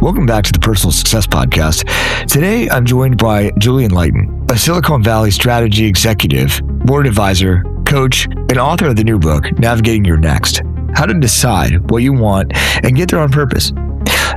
Welcome back to the Personal Success Podcast. Today, I'm joined by Julian Lighton, a Silicon Valley strategy executive, board advisor, coach, and author of the new book, Navigating Your Next: How to Decide What You Want and Get There on Purpose.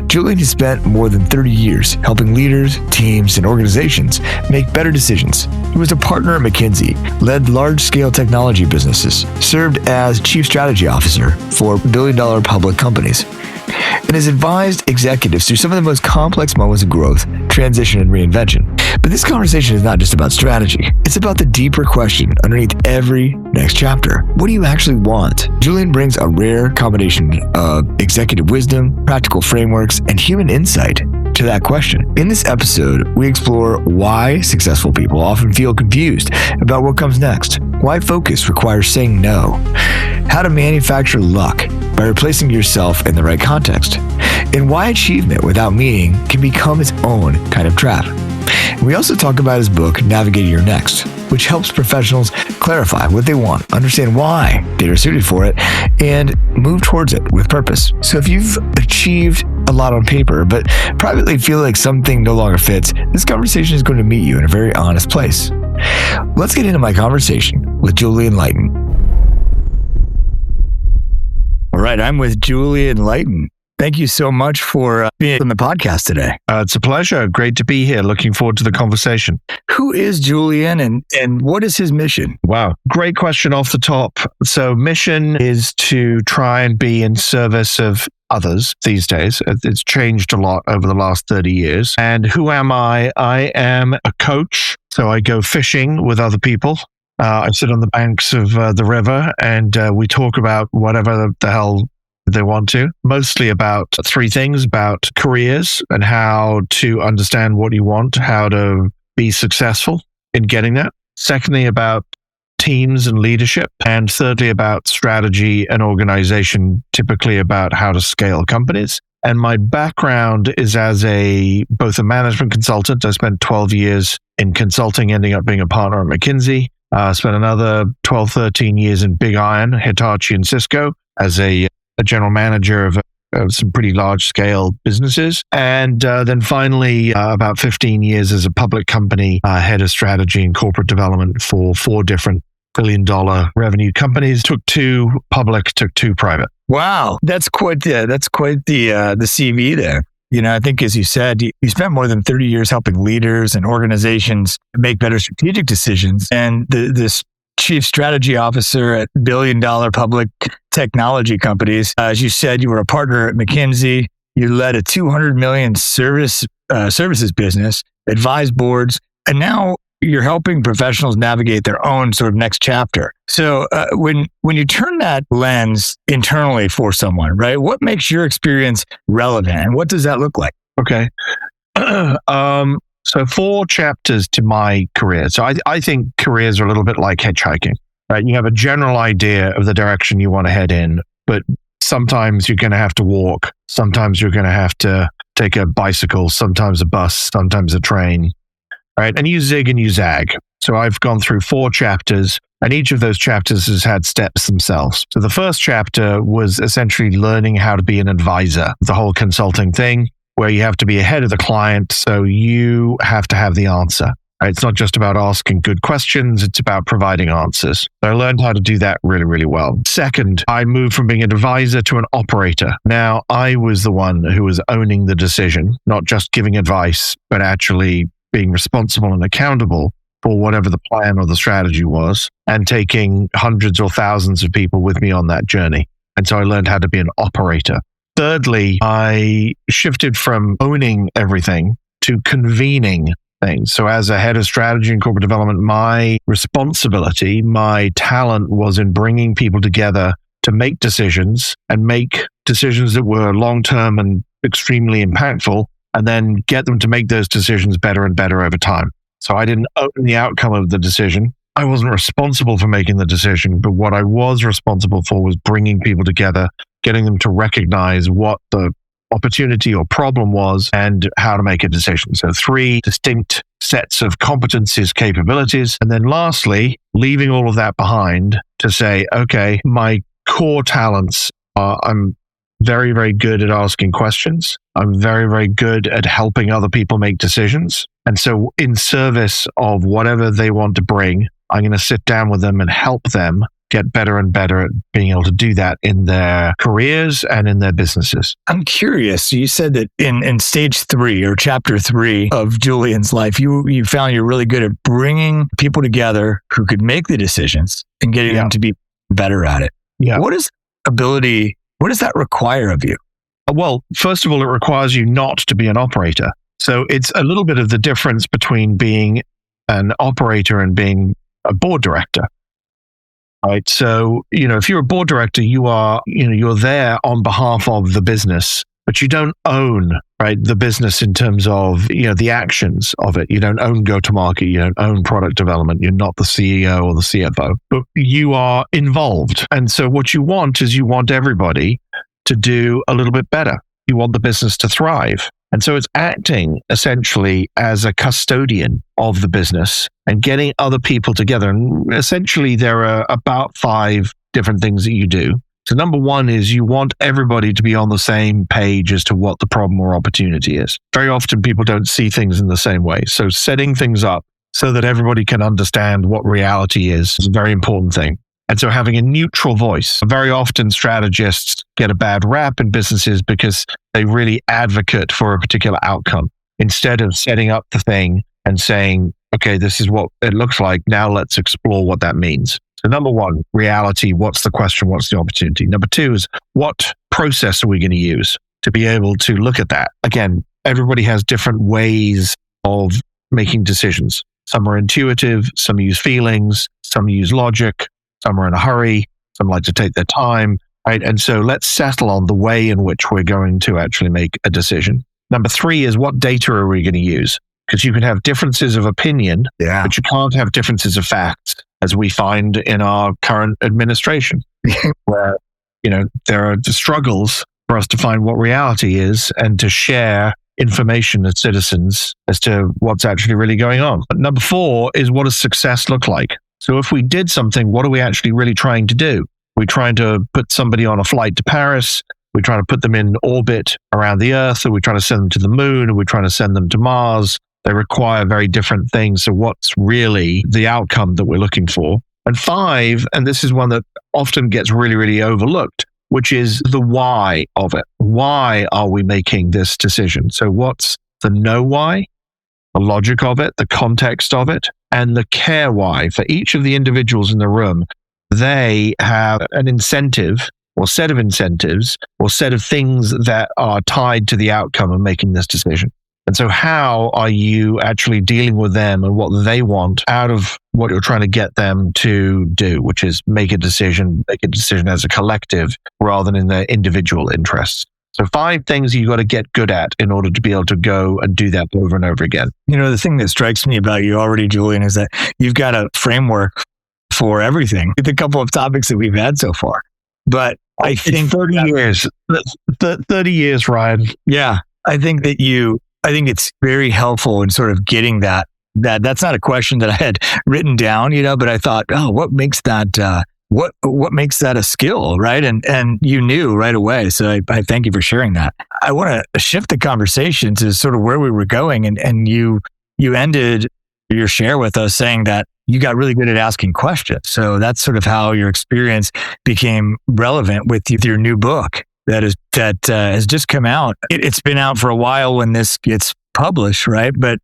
Julian has spent more than 30 years helping leaders, teams, and organizations make better decisions. He was a partner at McKinsey, led large-scale technology businesses, served as chief strategy officer for billion-dollar public companies, and has advised executives through some of the most complex moments of growth, transition, and reinvention. But this conversation is not just about strategy. It's about the deeper question underneath every next chapter. What do you actually want? Julian brings a rare combination of executive wisdom, practical frameworks, and human insight to that question. In this episode, we explore why successful people often feel confused about what comes next, why focus requires saying no, how to manufacture luck by replacing yourself in the right context, and why achievement without meaning can become its own kind of trap. We also talk about his book, Navigating Your Next, which helps professionals clarify what they want, understand why they are suited for it, and move towards it with purpose. So if you've achieved a lot on paper, but privately feel like something no longer fits, this conversation is going to meet you in a very honest place. Let's get into my conversation with Julian Lighton. All right, I'm with Julian Lighton. Thank you so much for being on the podcast today. It's a pleasure. Great to be here. Looking forward to the conversation. Who is Julian and what is his mission? Wow. Great question off the top. So mission is to try and be in service of others these days. It's changed a lot over the last 30 years. And who am I? I am a coach. So I go fishing with other people. I sit on the banks of the river and we talk about whatever the hell they want to, mostly about three things: about careers and how to understand what you want, how to be successful in getting that. Secondly, about teams and leadership. And thirdly, about strategy and organization, typically about how to scale companies. And my background is as both a management consultant. I spent 12 years in consulting, ending up being a partner at McKinsey. Spent another 12, 13 years in Big Iron, Hitachi, and Cisco as a general manager of some pretty large scale businesses. And then finally, about 15 years as a public company, head of strategy and corporate development for 4 different billion-dollar revenue companies. Took 2 public, took 2 private. Wow, that's quite the CV there. You know, I think, as you said, you spent more than 30 years helping leaders and organizations make better strategic decisions. And this chief strategy officer at billion-dollar public technology companies. As you said, you were a partner at McKinsey. You led a $200 million services business, advised boards, and now you're helping professionals navigate their own sort of next chapter. So when you turn that lens internally for someone, right, what makes your experience relevant, and what does that look like? Okay. So 4 chapters to my career. So I think careers are a little bit like hitchhiking, right? You have a general idea of the direction you want to head in, but sometimes you're going to have to walk. Sometimes you're going to have to take a bicycle, sometimes a bus, sometimes a train, right? And you zig and you zag. So I've gone through 4 chapters, and each of those chapters has had steps themselves. So the first chapter was essentially learning how to be an advisor, the whole consulting thing, where you have to be ahead of the client, so you have to have the answer. Right? It's not just about asking good questions, it's about providing answers. So I learned how to do that really, really well. Second, I moved from being an advisor to an operator. Now, I was the one who was owning the decision, not just giving advice, but actually being responsible and accountable for whatever the plan or the strategy was, and taking hundreds or thousands of people with me on that journey. And so I learned how to be an operator. Thirdly, I shifted from owning everything to convening things. So as a head of strategy and corporate development, my responsibility, my talent was in bringing people together to make decisions, and make decisions that were long-term and extremely impactful, and then get them to make those decisions better and better over time. So I didn't own the outcome of the decision. I wasn't responsible for making the decision, but what I was responsible for was bringing people together, getting them to recognize what the opportunity or problem was and how to make a decision. So 3 distinct sets of competencies, capabilities. And then lastly, leaving all of that behind to say, okay, my core talents are, I'm very, very good at asking questions. I'm very, very good at helping other people make decisions. And so in service of whatever they want to bring, I'm going to sit down with them and help them get better and better at being able to do that in their careers and in their businesses. I'm curious. You said that in stage 3 or chapter 3 of Julian's life, you found you're really good at bringing people together who could make the decisions and getting them to be better at it. Yeah. What does that require of you? Well, first of all, it requires you not to be an operator. So it's a little bit of the difference between being an operator and being a board director. Right. So, if you're a board director, you're there on behalf of the business, but you don't own, right, the business in terms of, the actions of it. You don't own go-to-market. You don't own product development. You're not the CEO or the CFO, but you are involved. And so what you want is everybody to do a little bit better. You want the business to thrive. And so it's acting essentially as a custodian of the business and getting other people together. And essentially, there are about 5 different things that you do. So number 1 is you want everybody to be on the same page as to what the problem or opportunity is. Very often people don't see things in the same way. So setting things up so that everybody can understand what reality is a very important thing. And so having a neutral voice. Very often strategists get a bad rap in businesses because they really advocate for a particular outcome instead of setting up the thing and saying, okay, this is what it looks like. Now let's explore what that means. So number 1, reality. What's the question? What's the opportunity? Number 2 is what process are we going to use to be able to look at that? Again, everybody has different ways of making decisions. Some are intuitive, some use feelings, some use logic. Some are in a hurry. Some like to take their time, right? And so let's settle on the way in which we're going to actually make a decision. Number 3 is what data are we going to use? Because you can have differences of opinion, but you can't have differences of facts, as we find in our current administration, where, there are the struggles for us to find what reality is and to share information as citizens as to what's actually really going on. But number 4 is what does success look like? So if we did something, what are we actually really trying to do? We're trying to put somebody on a flight to Paris. We're trying to put them in orbit around the Earth. Or we're trying to send them to the moon. Or we're trying to send them to Mars. They require very different things. So what's really the outcome that we're looking for? And 5, and this is one that often gets really, really overlooked, which is the why of it. Why are we making this decision? So what's the know why, the logic of it, the context of it, and the care why. For each of the individuals in the room, they have an incentive or set of incentives or set of things that are tied to the outcome of making this decision. And so how are you actually dealing with them and what they want out of what you're trying to get them to do, which is make a decision as a collective rather than in their individual interests. So 5 things you got to get good at in order to be able to go and do that over and over again. The thing that strikes me about you already, Julian, is that you've got a framework for everything. The couple of topics that we've had so far. But I think 30 years. 30 years, Ryan. Yeah. I think it's very helpful in sort of getting that's not a question that I had written down, but I thought, what makes that what makes that a skill, right? And you knew right away. So I thank you for sharing that. I want to shift the conversation to sort of where we were going. And you ended your share with us saying that you got really good at asking questions. So that's sort of how your experience became relevant with your new book that has just come out. It's been out for a while when this gets published, right? But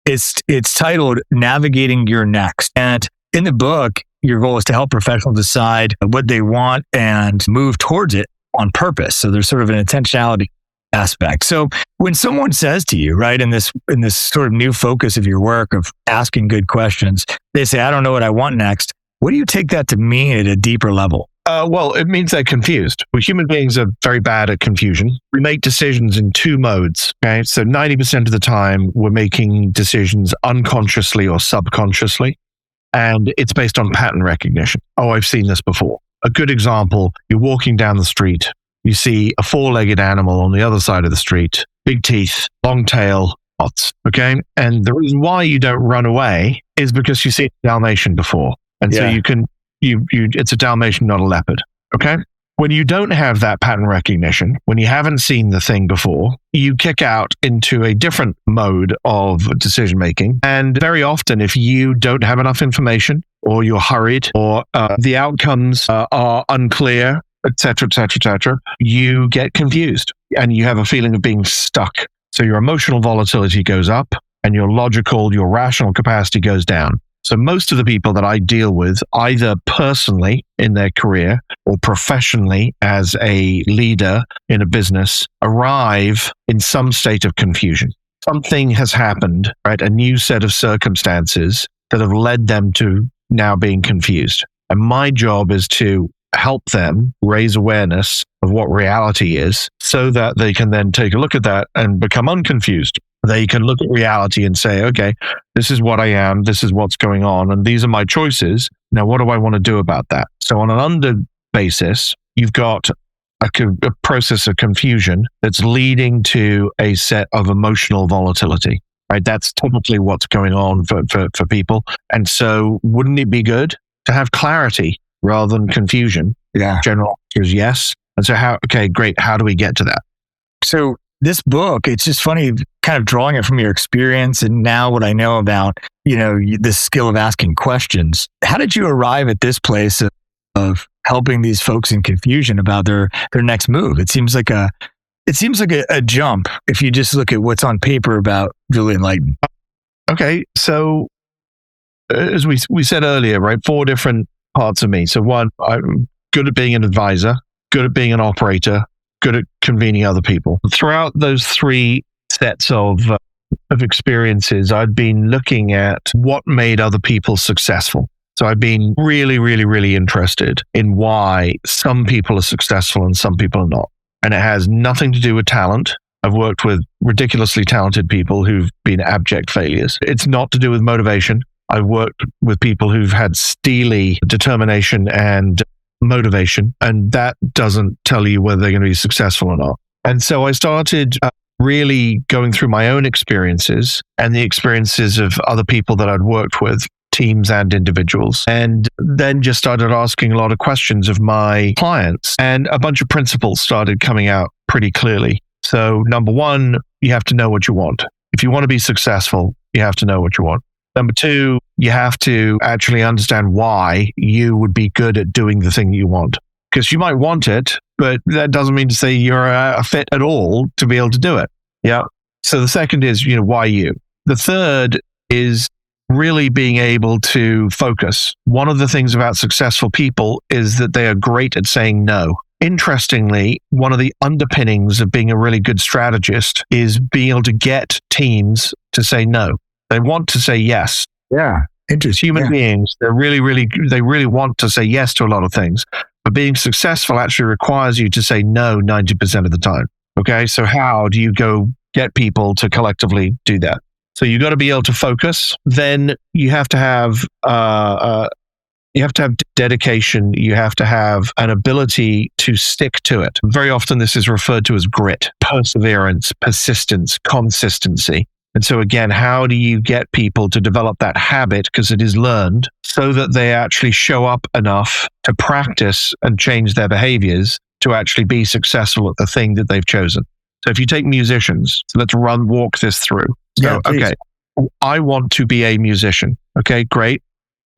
it's titled Navigating Your Next. And in the book, your goal is to help professionals decide what they want and move towards it on purpose. So there's sort of an intentionality aspect. So when someone says to you, right, in this sort of new focus of your work of asking good questions, they say, I don't know what I want next. What do you take that to mean at a deeper level? Well, it means they're confused. Well, human beings are very bad at confusion. We make decisions in 2 modes. Okay, so 90% of the time we're making decisions unconsciously or subconsciously. And it's based on pattern recognition. Oh, I've seen this before. A good example, you're walking down the street, you see a 4-legged animal on the other side of the street, big teeth, long tail, spots, okay? And the reason why you don't run away is because you've seen a Dalmatian before. And so it's a Dalmatian, not a leopard, okay? when you don't have that pattern recognition, when you haven't seen the thing before, you kick out into a different mode of decision making. And very often, if you don't have enough information, or you're hurried, or the outcomes are unclear, et cetera, you get confused and you have a feeling of being stuck. So your emotional volatility goes up and your rational capacity goes down. So most of the people that I deal with, either personally in their career or professionally as a leader in a business, arrive in some state of confusion. Something has happened, right? A new set of circumstances that have led them to now being confused. And my job is to help them raise awareness of what reality is so that they can then take a look at that and become unconfused. They can look at reality and say, okay, this is what I am, this is what's going on, and these are my choices. Now, what do I want to do about that? So on an under basis, you've got a process of confusion that's leading to a set of emotional volatility, right? That's typically what's going on for people. And so wouldn't it be good to have clarity rather than confusion? Yeah. General answer is yes. And so great. How do we get to that? So this book, it's just funny kind of drawing it from your experience and now what I know about, this skill of asking questions. How did you arrive at this place of helping these folks in confusion about their next move? It seems like a jump if you just look at what's on paper about Julian Lighton. Okay. So as we said earlier, right, 4 different parts of me. So 1, I'm good at being an advisor, good at being an operator, good at convening other people. Throughout those 3 sets of experiences, I've been looking at what made other people successful. So I've been really, really, really interested in why some people are successful and some people are not. And it has nothing to do with talent. I've worked with ridiculously talented people who've been abject failures. It's not to do with motivation. I've worked with people who've had steely determination and motivation, and that doesn't tell you whether they're going to be successful or not. And so I started really going through my own experiences and the experiences of other people that I'd worked with, teams and individuals, and then just started asking a lot of questions of my clients, and a bunch of principles started coming out pretty clearly. So number 1, you have to know what you want. If you want to be successful, you have to know what you want. Number 2, you have to actually understand why you would be good at doing the thing you want. Because you might want it, but that doesn't mean to say you're a fit at all to be able to do it. Yeah. So the second is, why you? The third is really being able to focus. One of the things about successful people is that they are great at saying no. Interestingly, one of the underpinnings of being a really good strategist is being able to get teams to say no. They want to say yes. Yeah. Interesting. Human beings, they really want to say yes to a lot of things. But being successful actually requires you to say no 90% of the time. Okay. So how do you go get people to collectively do that? So you got to be able to focus. Then you have to have dedication. You have to have an ability to stick to it. Very often this is referred to as grit, perseverance, persistence, consistency. And so again, how do you get people to develop that habit, because it is learned, so that they actually show up enough to practice and change their behaviors to actually be successful at the thing that they've chosen? So if you take musicians, so let's walk this through. So, okay, I want to be a musician. Okay, great.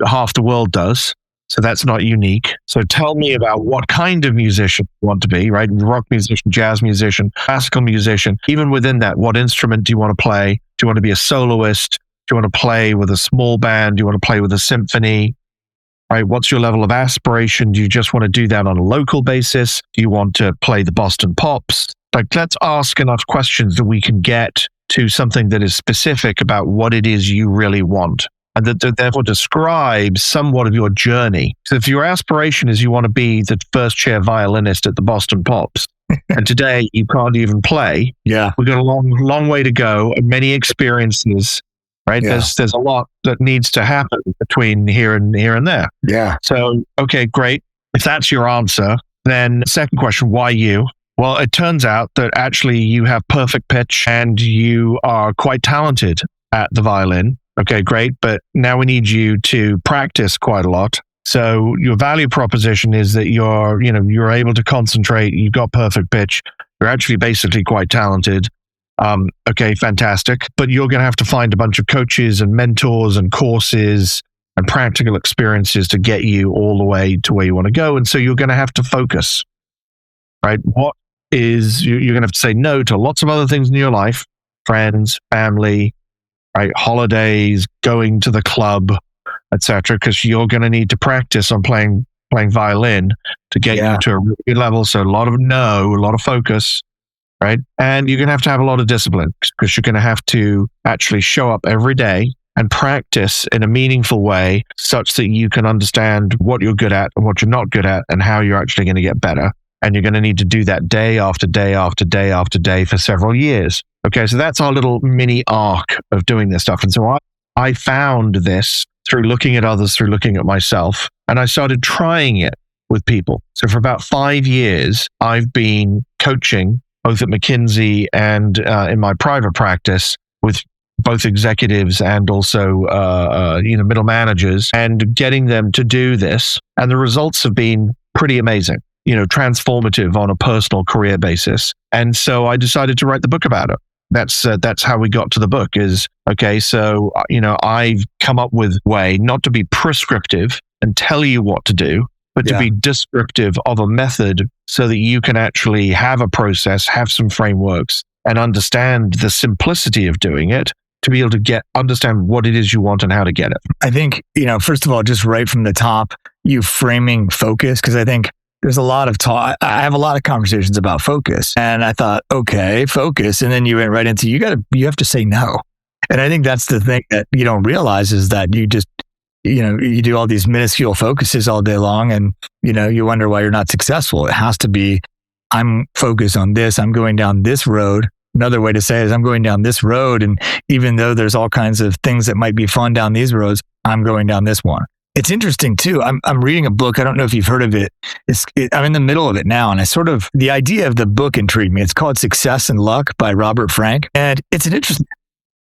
Half the world does. So that's not unique. So tell me about what kind of musician you want to be, right? Rock musician, jazz musician, classical musician. Even within that, what instrument do you want to play? Do you want to be a soloist? Do you want to play with a small band? Do you want to play with a symphony? Right? What's your level of aspiration? Do you just want to do that on a local basis? Do you want to play the Boston Pops? Like, let's ask enough questions that we can get to something that is specific about what it is you really want, and that therefore describes somewhat of your journey. So if your aspiration is you want to be the first chair violinist at the Boston Pops, and today you can't even play, we've got a long way to go and many experiences, right? Yeah. There's a lot that needs to happen between here and there. Yeah. So, okay, great. If that's your answer, then second question, why you? Well, it turns out that actually you have perfect pitch and you are quite talented at the violin. Okay, great. But now we need you to practice quite a lot So your value proposition is that you're able to concentrate, you've got perfect pitch, you're actually basically quite talented. Okay, fantastic. But you're going to have to find a bunch of coaches and mentors and courses and practical experiences to get you all the way to where you want to go. And so you're going to have to focus, right? You're going to have to say no to lots of other things in your life, friends, family, right? Holidays, going to the club, etc., because you're going to need to practice on playing violin to get you to a really good level. So a lot of focus, right? And you're going to have a lot of discipline, because you're going to have to actually show up every day and practice in a meaningful way such that you can understand what you're good at and what you're not good at and how you're actually going to get better. And you're going to need to do that day after day after day after day for several years. Okay, so that's our little mini arc of doing this stuff. And so I found this through looking at others, through looking at myself, and I started trying it with people. So for about 5 years, I've been coaching both at McKinsey and in my private practice with both executives and also middle managers, and getting them to do this. And the results have been pretty amazing, transformative on a personal career basis. And so I decided to write the book about it. That's how we got to the book is, okay, so, I've come up with a way not to be prescriptive and tell you what to do, but to be descriptive of a method so that you can actually have a process, have some frameworks, and understand the simplicity of doing it to be able to understand what it is you want and how to get it. I think, first of all, just right from the top, you framing focus, because I think there's a lot of talk. I have a lot of conversations about focus, and I thought, okay, focus. And then you went right into, you have to say no. And I think that's the thing that you don't realize is that you just, you do all these minuscule focuses all day long, and, you wonder why you're not successful. It has to be, I'm focused on this. I'm going down this road. Another way to say it is I'm going down this road. And even though there's all kinds of things that might be fun down these roads, I'm going down this one. It's interesting too. I'm reading a book. I don't know if you've heard of it. I'm in the middle of it now, and the idea of the book intrigued me. It's called Success and Luck by Robert Frank, and it's an interesting.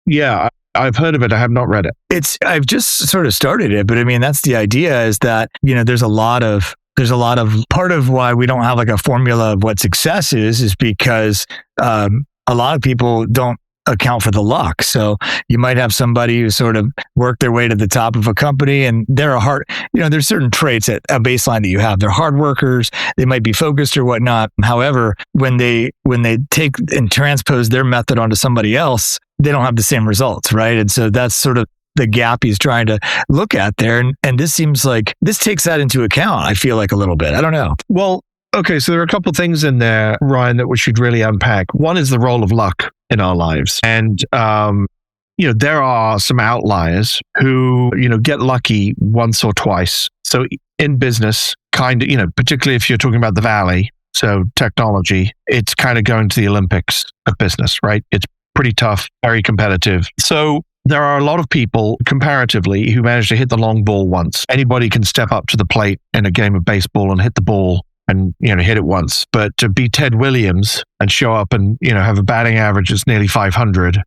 Yeah, I've heard of it. I have not read it. I've just sort of started it, but I mean, that's the idea. Is that there's a lot of part of why we don't have like a formula of what success is because a lot of people don't account for the luck. So you might have somebody who sort of worked their way to the top of a company, and they're there's certain traits at a baseline that you have. They're hard workers. They might be focused or whatnot. However, when they take and transpose their method onto somebody else, they don't have the same results, right? And so that's sort of the gap he's trying to look at there. And this seems like this takes that into account, I feel like, a little bit. I don't know. Well, okay, so there are a couple of things in there, Ryan, that we should really unpack. One is the role of luck in our lives. And, there are some outliers who, get lucky once or twice. So in business, particularly if you're talking about the Valley, so technology, it's kind of going to the Olympics of business, right? It's pretty tough, very competitive. So there are a lot of people comparatively who manage to hit the long ball once. Anybody can step up to the plate in a game of baseball and hit the ball and, hit it once. But to be Ted Williams and show up and, have a batting average that's nearly 500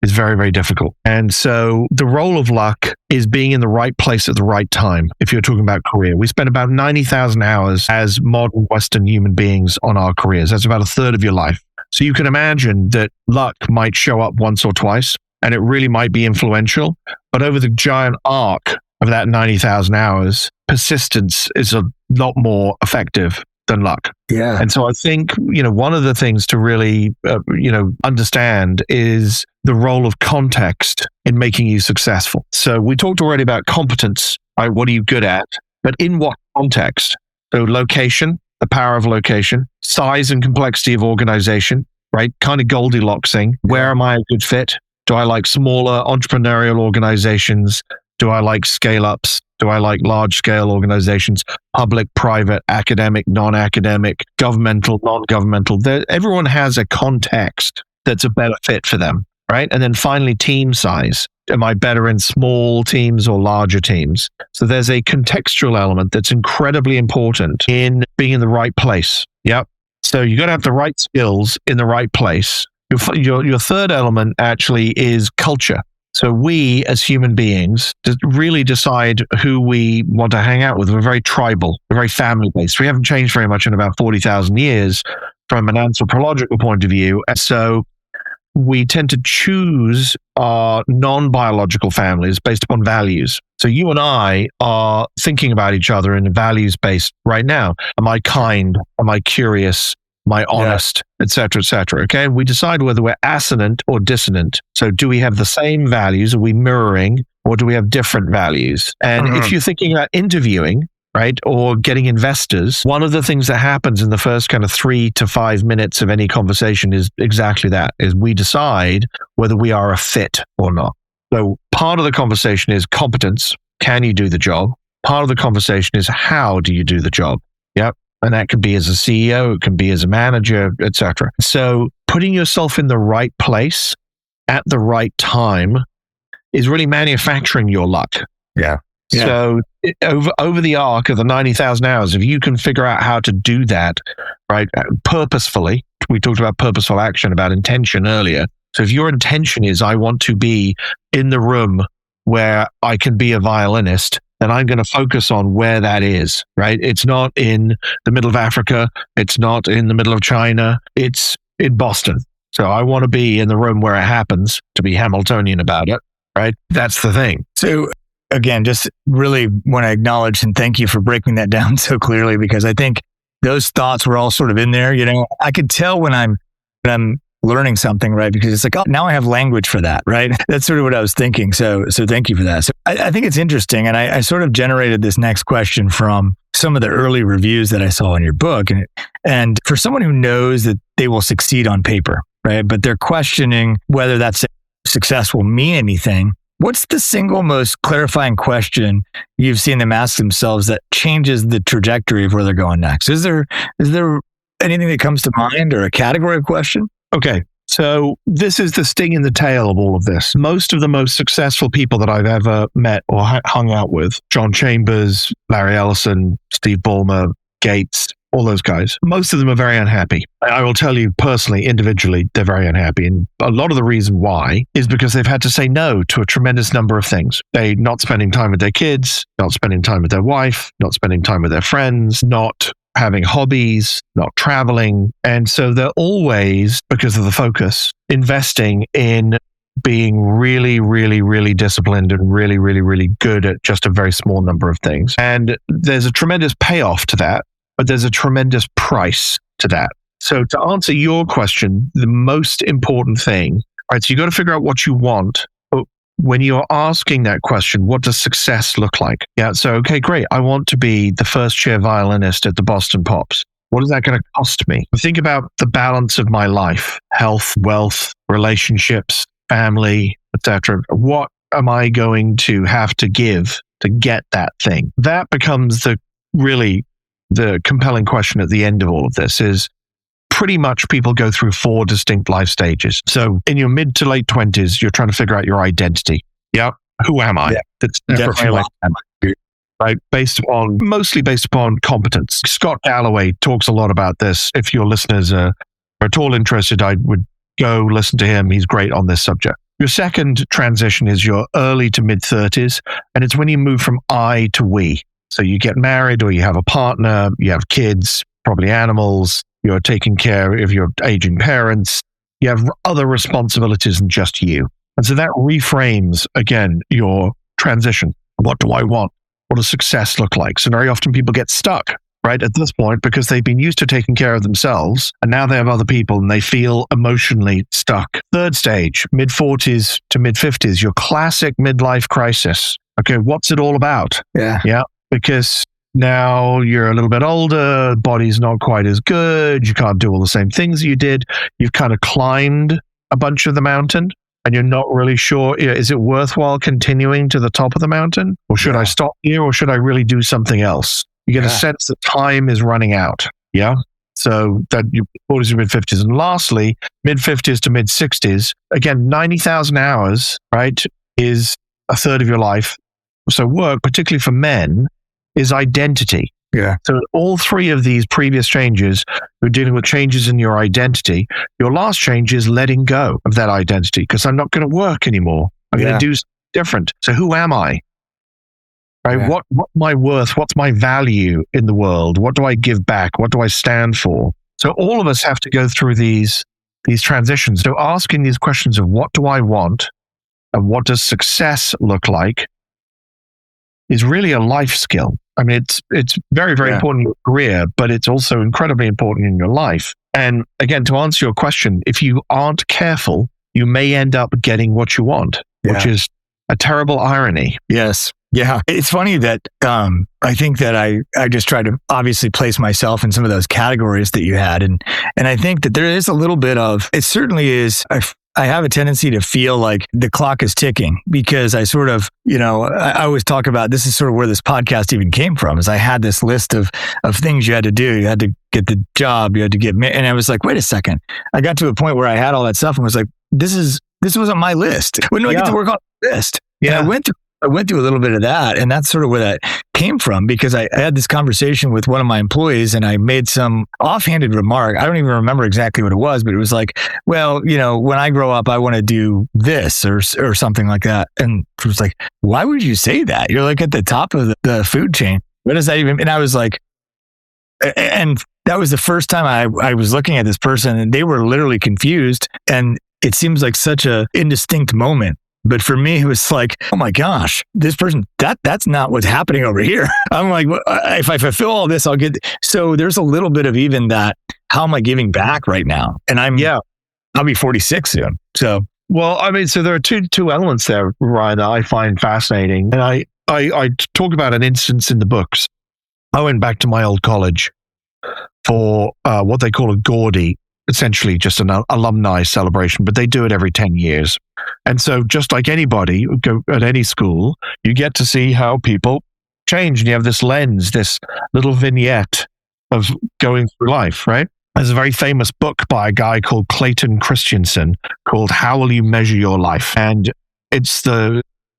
is very, very difficult. And so the role of luck is being in the right place at the right time. If you're talking about career, we spend about 90,000 hours as modern Western human beings on our careers. That's about a third of your life. So you can imagine that luck might show up once or twice, and it really might be influential. But over the giant arc of that 90,000 hours, persistence is a lot more effective than luck. Yeah. And so I think, one of the things to really, understand is the role of context in making you successful. So we talked already about competence, right? What are you good at? But in what context? So location, the power of location, size and complexity of organization, right? Kind of Goldilocksing. Where am I a good fit? Do I like smaller entrepreneurial organizations? Do I like scale-ups? Do I like large-scale organizations? Public, private, academic, non-academic, governmental, non-governmental. Everyone has a context that's a better fit for them, right? And then finally, team size. Am I better in small teams or larger teams? So there's a contextual element that's incredibly important in being in the right place. Yep. So you got to have the right skills in the right place. Your third element actually is culture. So we, as human beings, really decide who we want to hang out with. We're very tribal, we're very family-based. We haven't changed very much in about 40,000 years from an anthropological point of view. And so we tend to choose our non-biological families based upon values. So you and I are thinking about each other in a values-based right now. Am I kind? Am I curious? Am I honest? Et cetera, et cetera. Okay. We decide whether we're assonant or dissonant. So do we have the same values? Are we mirroring, or do we have different values? And if you're thinking about interviewing, right, or getting investors, one of the things that happens in the first kind of 3 to 5 minutes of any conversation is exactly that, is we decide whether we are a fit or not. So part of the conversation is competence. Can you do the job? Part of the conversation is how do you do the job? Yep. And that can be as a CEO, it can be as a manager, etc. So putting yourself in the right place at the right time is really manufacturing your luck. Yeah. So over the arc of the 90,000 hours, if you can figure out how to do that, right, purposefully, we talked about purposeful action, about intention earlier. So if your intention is, I want to be in the room where I can be a violinist, then I'm going to focus on where that is, right? It's not in the middle of Africa. It's not in the middle of China. It's in Boston. So I want to be in the room where it happens, to be Hamiltonian about it, right? That's the thing. So again, just really want to acknowledge and thank you for breaking that down so clearly, because I think those thoughts were all sort of in there. You know, I could tell when I'm learning something, right? Because it's like, oh, now I have language for that, right? That's sort of what I was thinking. So thank you for that. So I think it's interesting. And I sort of generated this next question from some of the early reviews that I saw in your book. And for someone who knows that they will succeed on paper, right? But they're questioning whether that success will mean anything. What's the single most clarifying question you've seen them ask themselves that changes the trajectory of where they're going next? Is there anything that comes to mind, or a category of question? Okay. So this is the sting in the tail of all of this. Most of the most successful people that I've ever met or hung out with, John Chambers, Larry Ellison, Steve Ballmer, Gates, all those guys, most of them are very unhappy. I will tell you personally, individually, they're very unhappy. And a lot of the reason why is because they've had to say no to a tremendous number of things. They're not spending time with their kids, not spending time with their wife, not spending time with their friends, not having hobbies, not traveling. And so they're always, because of the focus, investing in being really, really, really disciplined and really, really, really good at just a very small number of things. And there's a tremendous payoff to that, but there's a tremendous price to that. So to answer your question, the most important thing, right? So you got to figure out what you want. When you're asking that question, what does success look like? Yeah. So, okay, great. I want to be the first chair violinist at the Boston Pops. What is that going to cost me? Think about the balance of my life, health, wealth, relationships, family, etc. What am I going to have to give to get that thing? That becomes the compelling question at the end of all of this. Is pretty much people go through 4 distinct life stages. So in your mid to late 20s, you're trying to figure out your identity. Yeah. Who am I? Yeah, that's definitely right? Mostly based upon competence. Scott Galloway talks a lot about this. If your listeners are at all interested, I would go listen to him. He's great on this subject. Your second transition is your early to mid 30s. And it's when you move from I to we. So you get married, or you have a partner, you have kids, probably animals. You're taking care of your aging parents. You have other responsibilities than just you. And so that reframes, again, your transition. What do I want? What does success look like? So very often people get stuck, right, at this point, because they've been used to taking care of themselves, and now they have other people and they feel emotionally stuck. Third stage, mid 40s to mid 50s, your classic midlife crisis. Okay, what's it all about? Yeah. Because now you're a little bit older, body's not quite as good, you can't do all the same things you did. You've kind of climbed a bunch of the mountain, and you're not really sure, is it worthwhile continuing to the top of the mountain? Or should I stop here? Or should I really do something else? You get a sense that time is running out. Yeah. So that your 40s to mid 50s. And lastly, mid 50s to mid 60s, again, 90,000 hours, right, is a third of your life. So work, particularly for men, is identity. Yeah. So all 3 of these previous changes, we're dealing with changes in your identity. Your last change is letting go of that identity, because I'm not going to work anymore. I'm going to do something different. So who am I? Right? Yeah. What's my worth? What's my value in the world? What do I give back? What do I stand for? So all of us have to go through these transitions. So asking these questions of what do I want and what does success look like is really a life skill. I mean, it's very, very important in your career, but it's also incredibly important in your life. And again, to answer your question, if you aren't careful, you may end up getting what you want, which is a terrible irony. Yes. Yeah. It's funny that I think that I just try to obviously place myself in some of those categories that you had. And I think that there is a little bit of, it certainly is, I have a tendency to feel like the clock is ticking because I sort of, I always talk about, this is sort of where this podcast even came from, is I had this list of things you had to do. You had to get the job, you had to get, and I was like, wait a second. I got to a point where I had all that stuff and was like, this wasn't my list. When do I get to work on the list? Yeah. And I went through a little bit of that, and that's sort of where that came from because I had this conversation with one of my employees and I made some offhanded remark. I don't even remember exactly what it was, but it was like, well, when I grow up, I want to do this or something like that. And it was like, why would you say that? You're like at the top of the food chain. What does that even mean? And I was like, and that was the first time I was looking at this person and they were literally confused. And it seems like such a indistinct moment. But for me, it was like, oh my gosh, this person, that's not what's happening over here. I'm like, if I fulfill all this, I'll get. So there's a little bit of even that, how am I giving back right now? And I'll be 46 soon. So, well, I mean, so there are two elements there, Ryan, that I find fascinating. And I talk about an instance in the books. I went back to my old college for what they call a Gordy, essentially just an alumni celebration, but they do it every 10 years. And so just like anybody go at any school, you get to see how people change. And you have this lens, this little vignette of going through life, right? There's a very famous book by a guy called Clayton Christensen called How Will You Measure Your Life? And it's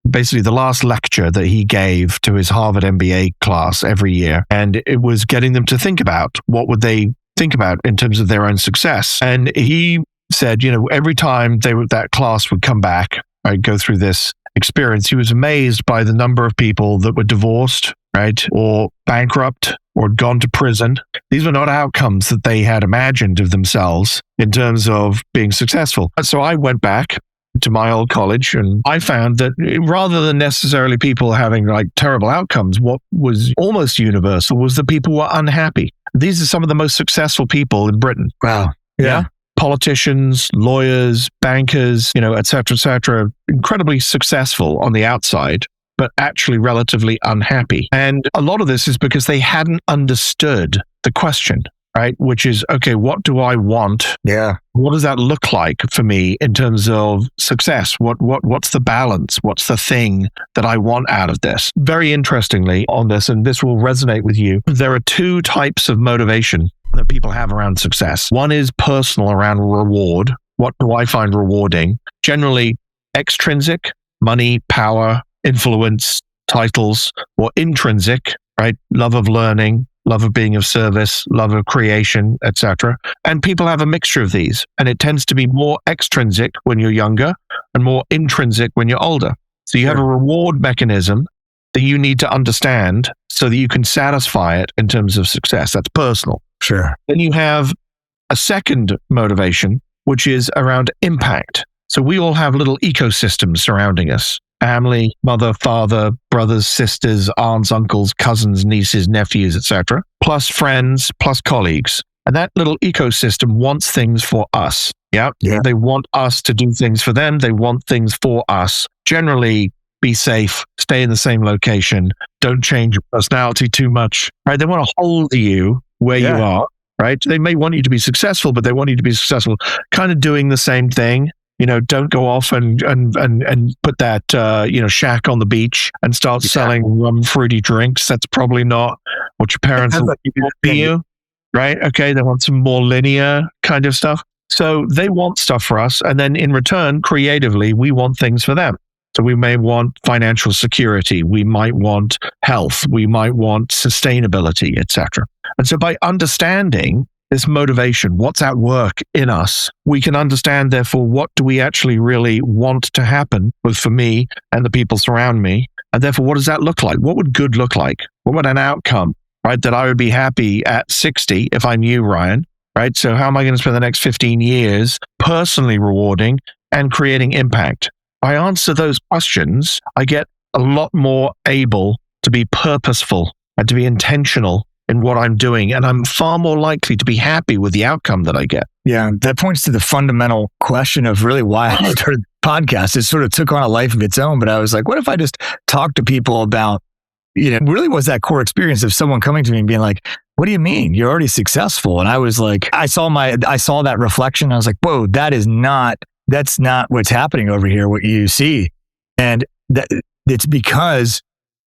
basically the last lecture that he gave to his Harvard MBA class every year. And it was getting them to think about what would they think about in terms of their own success. And he said, every time that class would come back, I'd go through this experience, he was amazed by the number of people that were divorced, right? Or bankrupt or had gone to prison. These were not outcomes that they had imagined of themselves in terms of being successful. So I went back to my old college and I found that rather than necessarily people having like terrible outcomes, what was almost universal was that people were unhappy. These are some of the most successful people in Britain. Wow. Yeah. Politicians, lawyers, bankers, et cetera, incredibly successful on the outside, but actually relatively unhappy. And a lot of this is because they hadn't understood the question, right? Which is, okay, what do I want? Yeah. What does that look like for me in terms of success? What's the balance? What's the thing that I want out of this? Very interestingly on this, and this will resonate with you, there are two types of motivation that people have around success. One is personal, around reward. What do I find rewarding? Generally extrinsic, money, power, influence, titles, or intrinsic, right? Love of learning, love of being of service, love of creation, etc. And people have a mixture of these. And it tends to be more extrinsic when you're younger and more intrinsic when you're older. So you have a reward mechanism that you need to understand so that you can satisfy it in terms of success. That's personal. Sure. Then you have a second motivation, which is around impact. So we all have little ecosystems surrounding us. Family, mother, father, brothers, sisters, aunts, uncles, cousins, nieces, nephews, etc., plus friends, plus colleagues. And that little ecosystem wants things for us. Yeah. They want us to do things for them. They want things for us. Generally, be safe, stay in the same location, don't change your personality too much, right? They want to hold you where you are, right? They may want you to be successful, but they want you to be successful kind of doing the same thing. Don't go off and put that, shack on the beach and start selling rum fruity drinks. That's probably not what your parents want for you, right? Okay, they want some more linear kind of stuff. So they want stuff for us. And then in return, creatively, we want things for them. So we may want financial security. We might want health. We might want sustainability, etc. And so by understanding this motivation, what's at work in us, we can understand, therefore, what do we actually really want to happen, both for me and the people surround me? And therefore, what does that look like? What would good look like? What would an outcome, right? That I would be happy at 60 if I knew Ryan, right? So how am I going to spend the next 15 years personally rewarding and creating impact? I answer those questions, I get a lot more able to be purposeful and to be intentional in what I'm doing. And I'm far more likely to be happy with the outcome that I get. Yeah, that points to the fundamental question of really why I started the podcast. It sort of took on a life of its own, but I was like, what if I just talk to people about, really was that core experience of someone coming to me and being like, what do you mean? You're already successful. And I was like, I saw that reflection. I was like, whoa, that's not what's happening over here, what you see. And it's because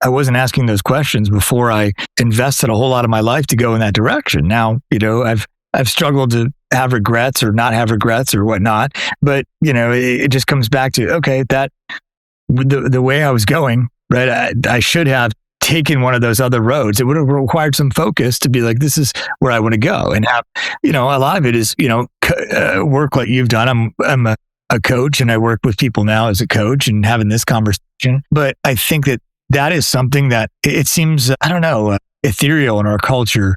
I wasn't asking those questions before I invested a whole lot of my life to go in that direction. Now, I've struggled to have regrets or not have regrets or whatnot, but it just comes back to, okay, that the way I was going, right? I should have taken one of those other roads. It would have required some focus to be like, this is where I want to go, and have, a lot of it is, work like you've done. I'm a coach, and I work with people now as a coach and having this conversation. But I think that is something that it seems, ethereal in our culture.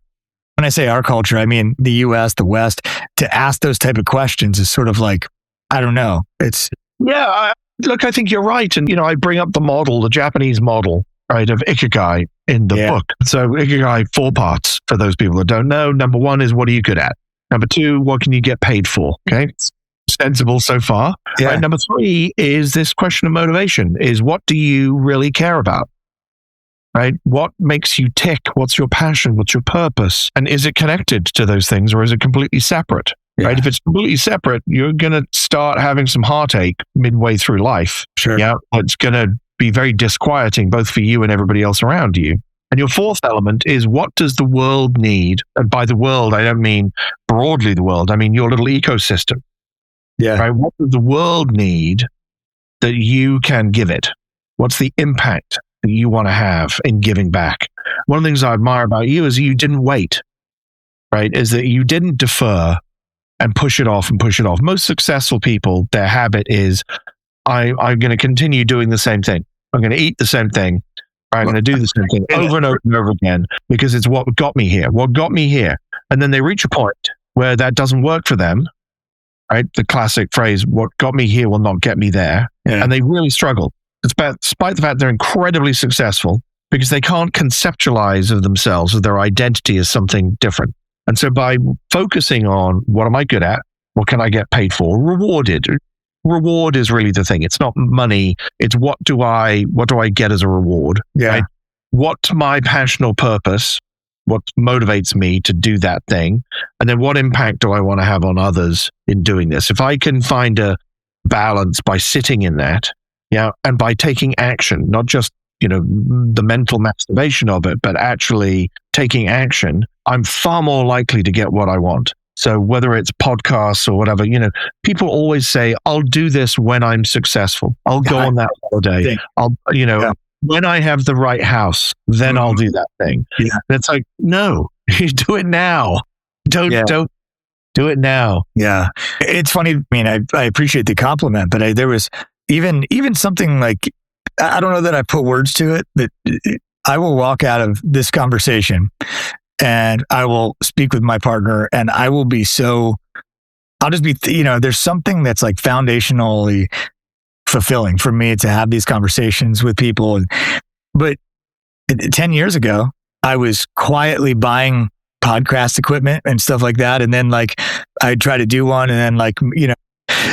When I say our culture, I mean the US, the West. To ask those type of questions is sort of like, I don't know. It's look, I think you're right. And I bring up the Japanese model, right, of Ikigai in the book. So Ikigai, 4 parts for those people that don't know. Number 1 is, what are you good at? Number 2, what can you get paid for? Okay. Sensible so far. Yeah. Right? Number 3 is this question of motivation, is what do you really care about? Right? What makes you tick? What's your passion? What's your purpose? And is it connected to those things, or is it completely separate? Yeah. Right? If it's completely separate, you're going to start having some heartache midway through life. Sure. Yeah. It's going to be very disquieting, both for you and everybody else around you. And your 4th element is, what does the world need? And by the world, I don't mean broadly the world. I mean your little ecosystem. Yeah. Right? What does the world need that you can give it? What's the impact that you want to have in giving back? One of the things I admire about you is you didn't wait, right? Is that you didn't defer and push it off. Most successful people, their habit is, I'm going to continue doing the same thing. I'm going to eat the same thing. I'm going to do the same thing over and over and over again, because it's what got me here. And then they reach a point where that doesn't work for them. Right? The classic phrase, what got me here will not get me there. Yeah. And they really struggle. Despite the fact they're incredibly successful, because they can't conceptualize of themselves, of their identity as something different. And so by focusing on, what am I good at? What can I get paid for? Reward is really the thing. It's not money. It's what do I get as a reward? Yeah. Right? What's my passion or purpose? What motivates me to do that thing? And then what impact do I want to have on others in doing this? If I can find a balance by sitting in that, and by taking action, not just, the mental masturbation of it, but actually taking action, I'm far more likely to get what I want. So whether it's podcasts or whatever, people always say, I'll do this when I'm successful. I'll go on that holiday. When I have the right house, then I'll do that thing. Yeah. And it's like, no, you do it now. Don't do it now. Yeah. It's funny. I mean, I appreciate the compliment, but there was even something like, I don't know that I put words to it, but I will walk out of this conversation and I will speak with my partner, and I will be I'll just be, there's something that's like foundationally fulfilling for me to have these conversations with people. But 10 years ago, I was quietly buying podcast equipment and stuff like that. And then I'd try to do one, and then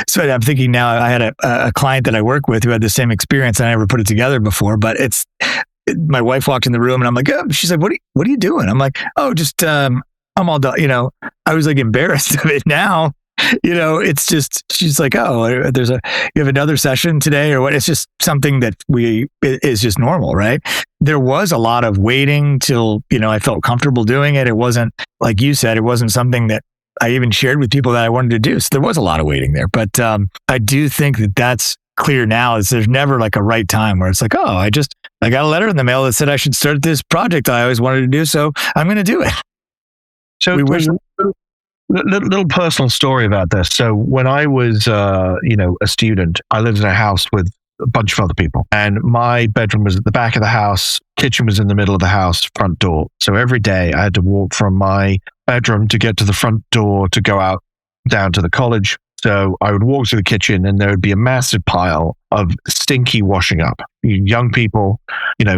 so I'm thinking now, I had a client that I work with who had the same experience, and I never put it together before, but my wife walked in the room and I'm like, oh, she's like, what are you doing? I'm like, oh, just, I'm all done. I was embarrassed of it now. It's just, she's like, oh, you have another session today or what? It's just something that is just normal, right? There was a lot of waiting till, I felt comfortable doing it. It wasn't, like you said, it wasn't something that I even shared with people that I wanted to do. So there was a lot of waiting there, but I do think that that's clear now, is there's never a right time where it's like, oh, I got a letter in the mail that said I should start this project I always wanted to do. So I'm going to do it. So little personal story about this. So when I was, a student, I lived in a house with a bunch of other people, and my bedroom was at the back of the house. Kitchen was in the middle of the house, front door. So every day I had to walk from my bedroom to get to the front door to go out down to the college. So I would walk to the kitchen and there would be a massive pile of stinky washing up. Young people,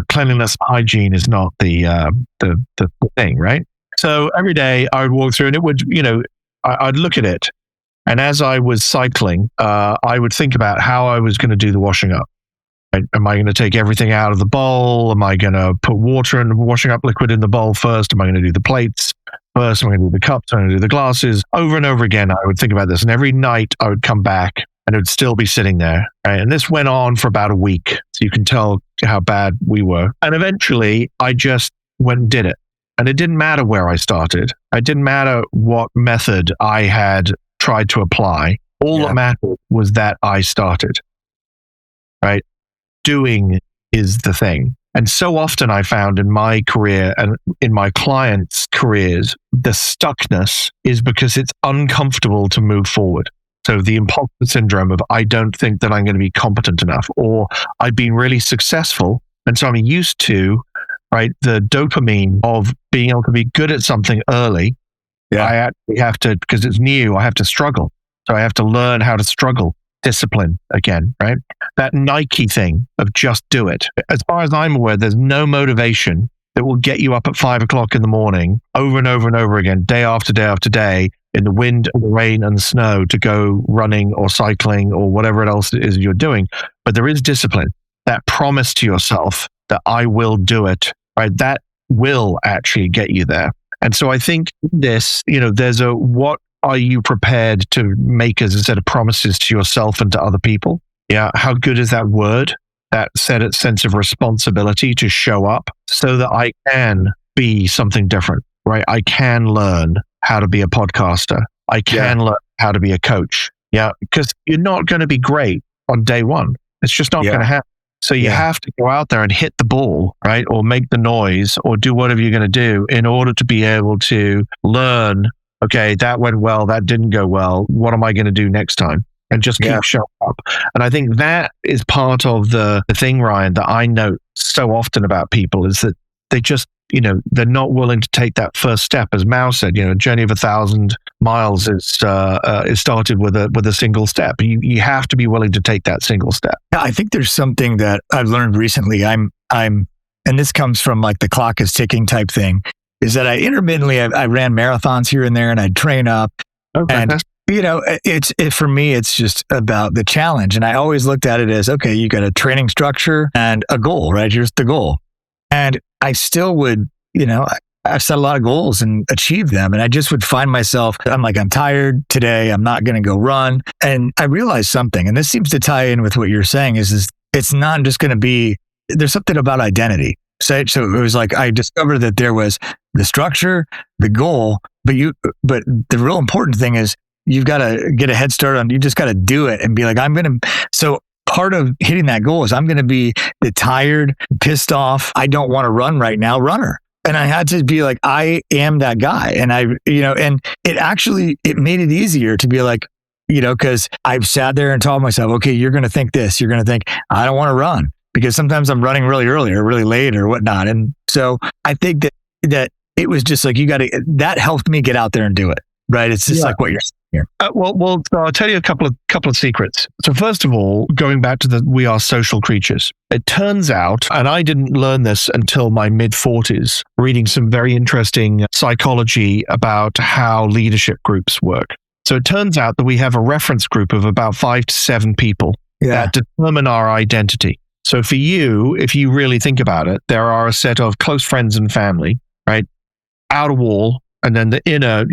cleanliness, hygiene is not the thing, right? So every day I would walk through and it would, I'd look at it. And as I was cycling, I would think about how I was going to do the washing up. Right? Am I going to take everything out of the bowl? Am I going to put water and washing up liquid in the bowl first? Am I going to do the plates first? Am I going to do the cups? Am I going to do the glasses? Over and over again, I would think about this. And every night I would come back and it would still be sitting there. Right? And this went on for about a week. So you can tell how bad we were. And eventually I just went and did it. And it didn't matter where I started. It didn't matter what method I had tried to apply. All that mattered was that I started. Right? Doing is the thing. And so often I found in my career and in my clients' careers, the stuckness is because it's uncomfortable to move forward. So the imposter syndrome of, I don't think that I'm going to be competent enough, or I've been really successful. And so I'm used to, right, the dopamine of being able to be good at something early. I actually have to, because it's new, I have to struggle. So I have to learn how to struggle. Discipline again, right? That Nike thing of just do it. As far as I'm aware, there's no motivation that will get you up at 5 o'clock in the morning over and over and over again, day after day after day, in the wind, and the rain, and the snow to go running or cycling or whatever else it is you're doing. But there is discipline, that promise to yourself that I will do it, right? That will actually get you there. And so I think this, there's what are you prepared to make as a set of promises to yourself and to other people? Yeah. How good is that word? That sense of responsibility to show up so that I can be something different, right? I can learn how to be a podcaster. I can learn how to be a coach. Yeah. Because you're not going to be great on day one. It's just not going to happen. So you have to go out there and hit the ball, right? Or make the noise or do whatever you're going to do in order to be able to learn. Okay, that went well. That didn't go well. What am I going to do next time? And just keep showing up. And I think that is part of the thing, Ryan, that I note so often about people is that they just, they're not willing to take that first step. As Mao said, a journey of 1,000 miles is started with a single step. You have to be willing to take that single step. Yeah, I think there's something that I've learned recently. And this comes from like the clock is ticking type thing. Is that I intermittently, I ran marathons here and there and I'd train up. Okay. And, for me, it's just about the challenge. And I always looked at it as, okay, you got a training structure and a goal, right? Here's the goal. And I still would, I've set a lot of goals and achieved them. And I just would find myself, I'm tired today. I'm not going to go run. And I realized something, and this seems to tie in with what you're saying is it's not just going to be, there's something about identity. So it was like, I discovered that there was the structure, the goal, but the real important thing is you've got to get a head start on, you just got to do it and be like, so part of hitting that goal is I'm going to be the tired, pissed off, I don't want to run right now runner. And I had to be like, I am that guy. And and it made it easier to be like, because I've sat there and told myself, okay, you're going to think this, you're going to think, I don't want to run. Because sometimes I'm running really early or really late or whatnot. And so I think that it was just like, that helped me get out there and do it. Right. It's just like what you're saying here. Well, I'll tell you a couple of secrets. So first of all, going back to we are social creatures. It turns out, and I didn't learn this until my mid-40s, reading some very interesting psychology about how leadership groups work. So it turns out that we have a reference group of about 5 to 7 people that determine our identity. So for you, if you really think about it, there are a set of close friends and family, right? Outer wall, and then the inner,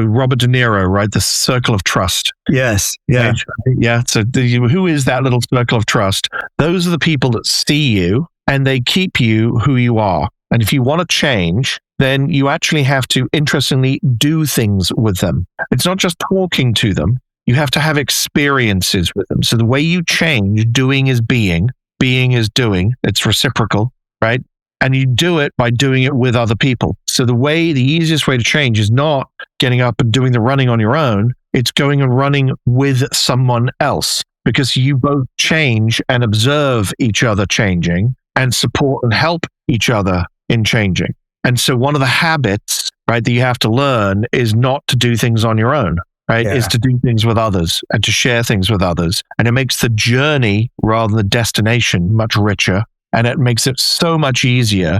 Robert De Niro, right? The circle of trust. Yes. Yeah. Yeah. So who is that little circle of trust? Those are the people that see you and they keep you who you are. And if you want to change, then you actually have to, interestingly, do things with them. It's not just talking to them. You have to have experiences with them. So the way you change, doing is being is doing. It's reciprocal, right? And you do it by doing it with other people. So the easiest way to change is not getting up and doing the running on your own. It's going and running with someone else, because you both change and observe each other changing and support and help each other in changing. And so one of the habits, right, that you have to learn is not to do things on your own, right? Yeah. Is to do things with others and to share things with others. And it makes the journey rather than the destination much richer. And it makes it so much easier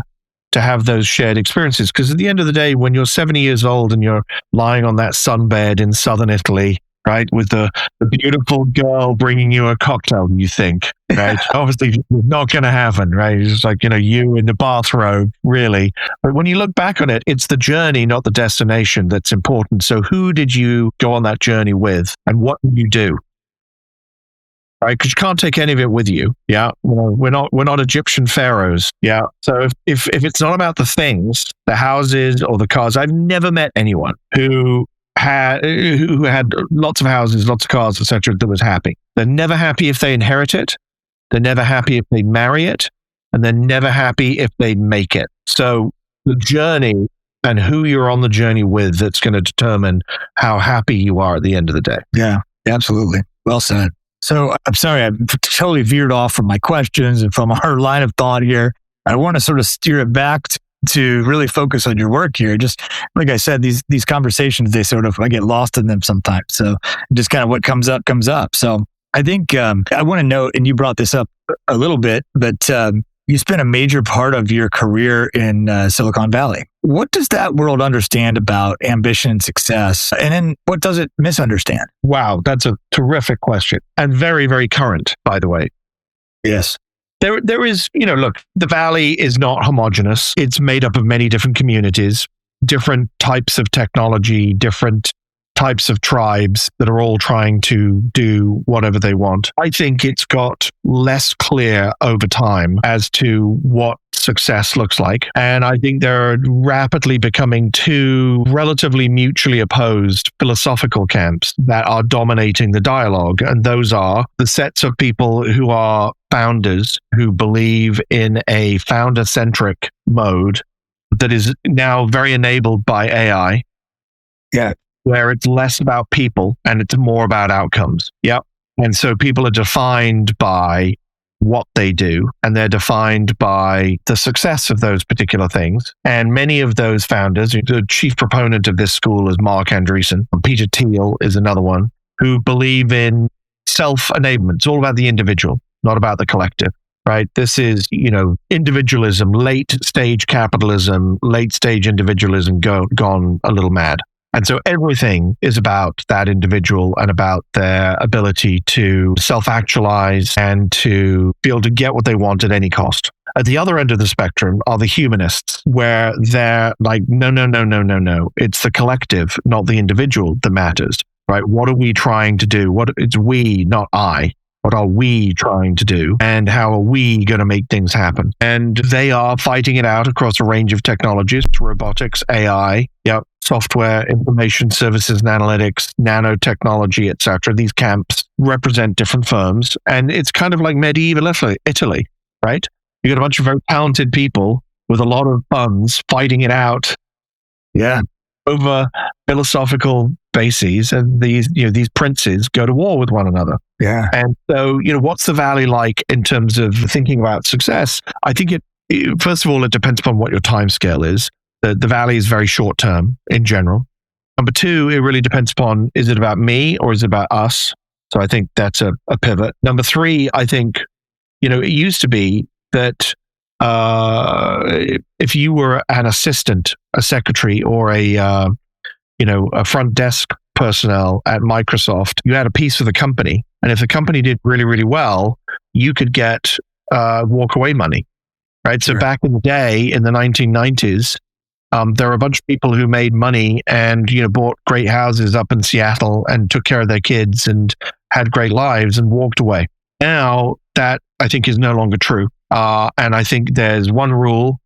to have those shared experiences. Because at the end of the day, when you're 70 years old and you're lying on that sunbed in southern Italy, right, with the beautiful girl bringing you a cocktail, you think, right? Obviously, it's not going to happen, right? It's like, you in the bathrobe, really. But when you look back on it, it's the journey, not the destination, that's important. So who did you go on that journey with, and what did you do? Right, because you can't take any of it with you. Yeah, we're not Egyptian pharaohs. Yeah, so if it's not about the things, the houses or the cars, I've never met anyone who had lots of houses, lots of cars, etc., that was happy. They're never happy if they inherit it. They're never happy if they marry it, and they're never happy if they make it. So the journey and who you're on the journey with, that's going to determine how happy you are at the end of the day. Yeah, absolutely. Well said. So I'm sorry, I totally veered off from my questions and from our line of thought here. I want to sort of steer it back to really focus on your work here. Just like I said, these conversations, I get lost in them sometimes. So just kind of what comes up, comes up. So I think I want to note, and you brought this up a little bit, but you spent a major part of your career in Silicon Valley. What does that world understand about ambition and success? And then what does it misunderstand? Wow, that's a terrific question. And very, very current, by the way. Yes. There is, look, the Valley is not homogenous. It's made up of many different communities, different types of technology, different types of tribes that are all trying to do whatever they want. I think it's got less clear over time as to what success looks like. And I think there are rapidly becoming two relatively mutually opposed philosophical camps that are dominating the dialogue. And those are the sets of people who are founders, who believe in a founder-centric mode that is now very enabled by AI. Yeah. Where it's less about people and it's more about outcomes. Yep. And so people are defined by what they do, and they're defined by the success of those particular things. And many of those founders, the chief proponent of this school is Mark Andreessen. Peter Thiel is another one, who believe in self-enablement. It's all about the individual, not about the collective. Right? This is, individualism, late stage capitalism, late stage individualism gone a little mad. And so everything is about that individual and about their ability to self-actualize and to be able to get what they want at any cost. At the other end of the spectrum are the humanists, where they're like, no. It's the collective, not the individual, that matters, right? What are we trying to do? It's we, not I. What are we trying to do? And how are we going to make things happen? And they are fighting it out across a range of technologies, robotics, AI, software, information services and analytics, nanotechnology, etc. These camps represent different firms. And it's kind of like medieval Italy, right? You got a bunch of very talented people with a lot of funds fighting it out. Yeah. Over philosophical bases, and these princes go to war with one another. Yeah. And so, what's the Valley like in terms of thinking about success? I think first of all, it depends upon what your time scale is. The Valley is very short term in general. Number two, it really depends upon, is it about me or is it about us? So I think that's a pivot. Number three, I think, it used to be that if you were an assistant, a secretary, or a front desk personnel at Microsoft, you had a piece of the company. And if the company did really, really well, you could get walk away money, right? So back in the day, in the 1990s, there were a bunch of people who made money and, bought great houses up in Seattle and took care of their kids and had great lives and walked away. Now that, I think, is no longer true. And I think there's one rule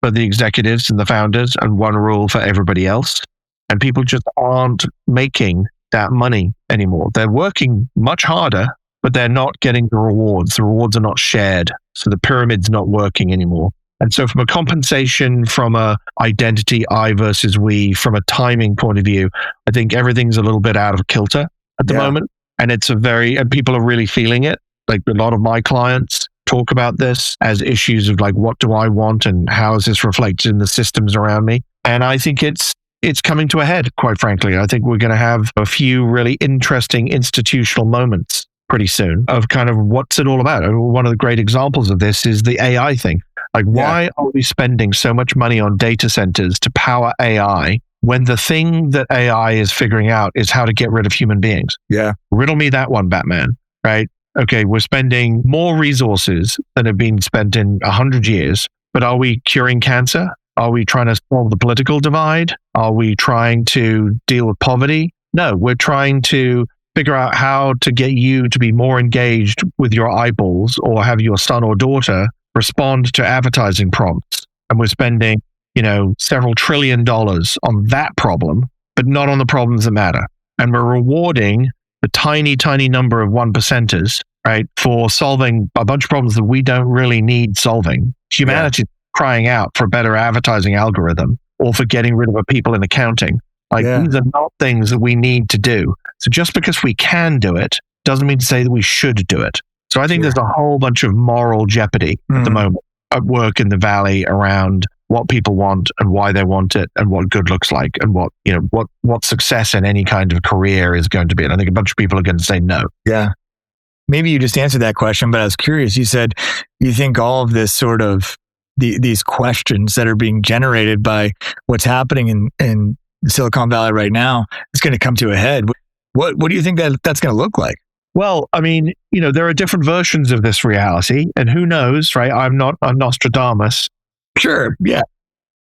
for the executives and the founders and one rule for everybody else. And people just aren't making that money anymore. They're working much harder, but they're not getting the rewards. The rewards are not shared. So the pyramid's not working anymore. And so from a compensation, from a identity, I versus we, from a timing point of view, I think everything's a little bit out of kilter at the moment. And and people are really feeling it. Like a lot of my clients talk about this as issues of like, what do I want and how is this reflected in the systems around me? And I think it's coming to a head, quite frankly. I think we're going to have a few really interesting institutional moments pretty soon of kind of what's it all about. And one of the great examples of this is the AI thing. Like, why are we spending so much money on data centers to power AI when the thing that AI is figuring out is how to get rid of human beings? Yeah. Riddle me that one, Batman, right? Okay, we're spending more resources than have been spent in 100 years, but are we curing cancer? Are we trying to solve the political divide? Are we trying to deal with poverty? No, we're trying to figure out how to get you to be more engaged with your eyeballs or have your son or daughter respond to advertising prompts. And we're spending, several $1 trillion on that problem, but not on the problems that matter. And we're rewarding the tiny, tiny number of 1%ers, right, for solving a bunch of problems that we don't really need solving. Humanity crying out for a better advertising algorithm or for getting rid of people in accounting. These are not things that we need to do. So just because we can do it doesn't mean to say that we should do it. So I think there's a whole bunch of moral jeopardy at the moment at work in the Valley around what people want and why they want it and what good looks like and what success in any kind of career is going to be. And I think a bunch of people are going to say no. Yeah. Maybe you just answered that question, but I was curious. You said you think all of this sort of these questions that are being generated by what's happening in Silicon Valley right now is going to come to a head. What do you think that's going to look like? Well, I mean, there are different versions of this reality, and who knows, right? I'm Nostradamus. Sure, yeah.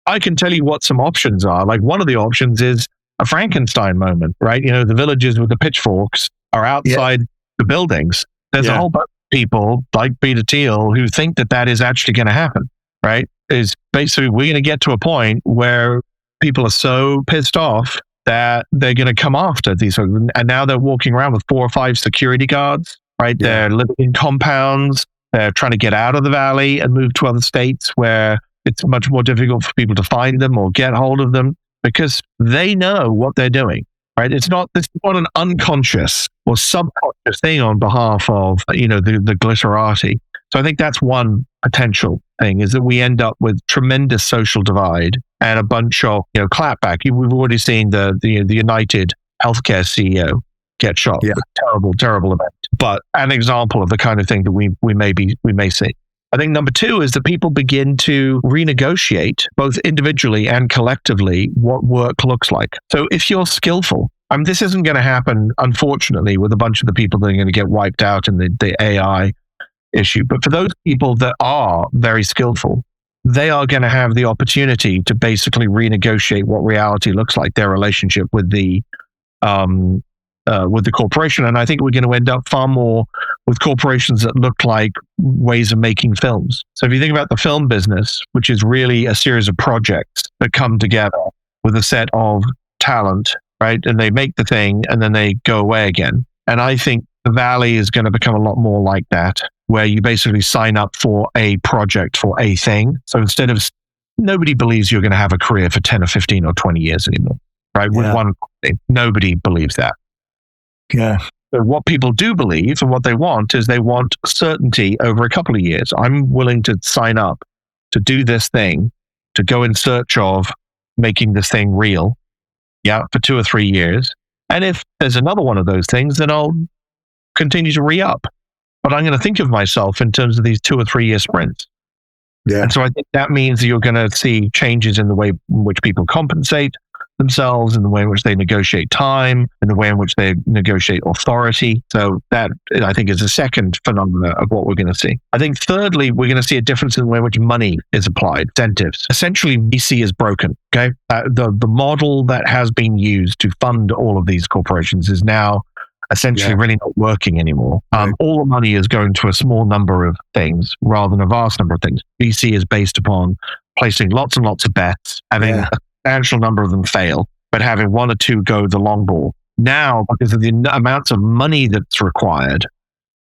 I can tell you what some options are. Like, one of the options is a Frankenstein moment, right? The villagers with the pitchforks are outside the buildings. There's a whole bunch of people like Peter Thiel who think that is actually going to happen, right? Is basically we're going to get to a point where people are so pissed off that they're going to come after these. And now they're walking around with 4 or 5 security guards, right? Yeah. They're living in compounds. They're trying to get out of the Valley and move to other states where it's much more difficult for people to find them or get hold of them because they know what they're doing, right? This is not an unconscious or subconscious thing on behalf of, the glitterati. So I think that's one potential thing, is that we end up with tremendous social divide and a bunch of, clapback. We've already seen the United Healthcare CEO get shot. Yeah. Terrible, terrible event. But an example of the kind of thing that we may see. I think number 2 is that people begin to renegotiate both individually and collectively what work looks like. So if you're skillful, this isn't going to happen, unfortunately, with a bunch of the people that are going to get wiped out in the AI issue. But for those people that are very skillful, they are going to have the opportunity to basically renegotiate what reality looks like, their relationship with the corporation. And I think we're going to end up far more with corporations that look like ways of making films. So if you think about the film business, which is really a series of projects that come together with a set of talent, right? And they make the thing and then they go away again. And I think the Valley is going to become a lot more like that, where you basically sign up for a project for a thing. So instead of, nobody believes you're going to have a career for 10 or 15 or 20 years anymore, right? With one thing. Nobody believes that. Yeah. So what people do believe and what they want is they want certainty over a couple of years. I'm willing to sign up to do this thing, to go in search of making this thing real, for 2 or 3 years. And if there's another one of those things, then I'll continue to re-up. But I'm going to think of myself in terms of these 2 or 3 year sprints. Yeah. And so I think that means that you're going to see changes in the way in which people compensate themselves, in the way in which they negotiate time, in the way in which they negotiate authority. So that, I think, is a second phenomena of what we're going to see. I think thirdly, we're going to see a difference in the way in which money is applied, incentives. Essentially, VC is broken. Okay, the model that has been used to fund all of these corporations is now essentially really not working anymore. Right. All the money is going to a small number of things rather than a vast number of things. VC is based upon placing lots and lots of bets, having a substantial number of them fail, but having 1 or 2 go the long ball. Now, because of the amounts of money that's required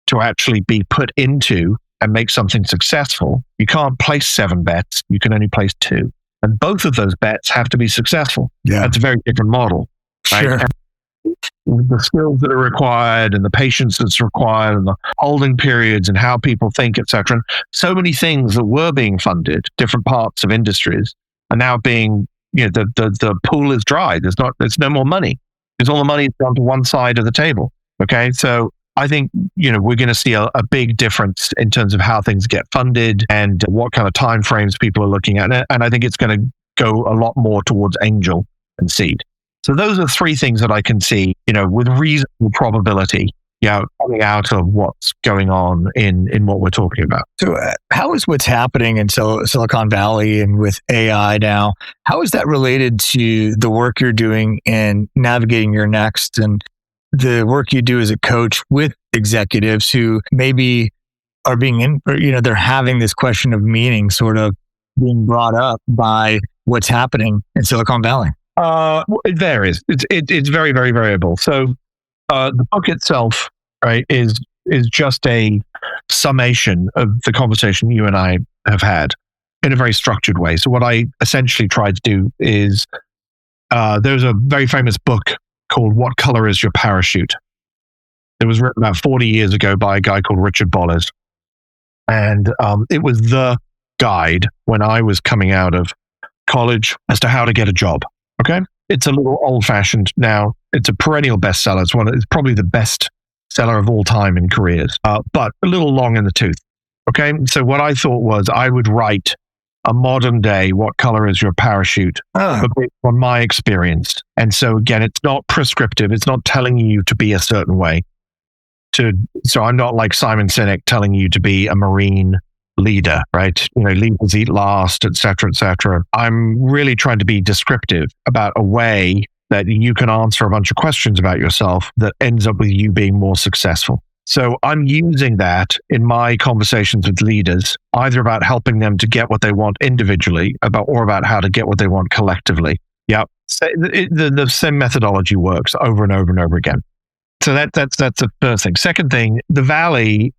to actually be put into and make something successful, you can't place 7 bets. You can only place 2. And both of those bets have to be successful. Yeah. That's a very different model. Right? Sure. And the skills that are required and the patience that's required and the holding periods and how people think, etc. So many things that were being funded, different parts of industries, are now being, the pool is dry. There's no more money because all the money is gone to one side of the table. Okay. So I think, we're going to see a big difference in terms of how things get funded and what kind of timeframes people are looking at. And I think it's going to go a lot more towards angel and seed. So those are 3 things that I can see, with reasonable probability, coming out of what's going on in what we're talking about. So how is what's happening in Silicon Valley and with AI now, how is that related to the work you're doing in navigating your next and the work you do as a coach with executives who maybe are they're having this question of meaning sort of being brought up by what's happening in Silicon Valley? It varies. It's very, very variable. So the book itself, right, is just a summation of the conversation you and I have had in a very structured way. So what I essentially tried to do is there's a very famous book called What Color is Your Parachute? It was written about 40 years ago by a guy called Richard Bolles. And it was the guide when I was coming out of college as to how to get a job. Okay. It's a little old fashioned now. It's a perennial bestseller. It's probably the best seller of all time in careers, but a little long in the tooth. Okay. So what I thought was I would write a modern day, what color is your parachute, but based on my experience. And so again, it's not prescriptive. It's not telling you to be a certain way. So I'm not like Simon Sinek telling you to be a Marine leader, right? Leaders eat last, et cetera, et cetera. I'm really trying to be descriptive about a way that you can answer a bunch of questions about yourself that ends up with you being more successful. So I'm using that in my conversations with leaders, either about helping them to get what they want individually, or about how to get what they want collectively. Yeah, so the same methodology works over and over and over again. So that's the first thing. Second thing, the Valley.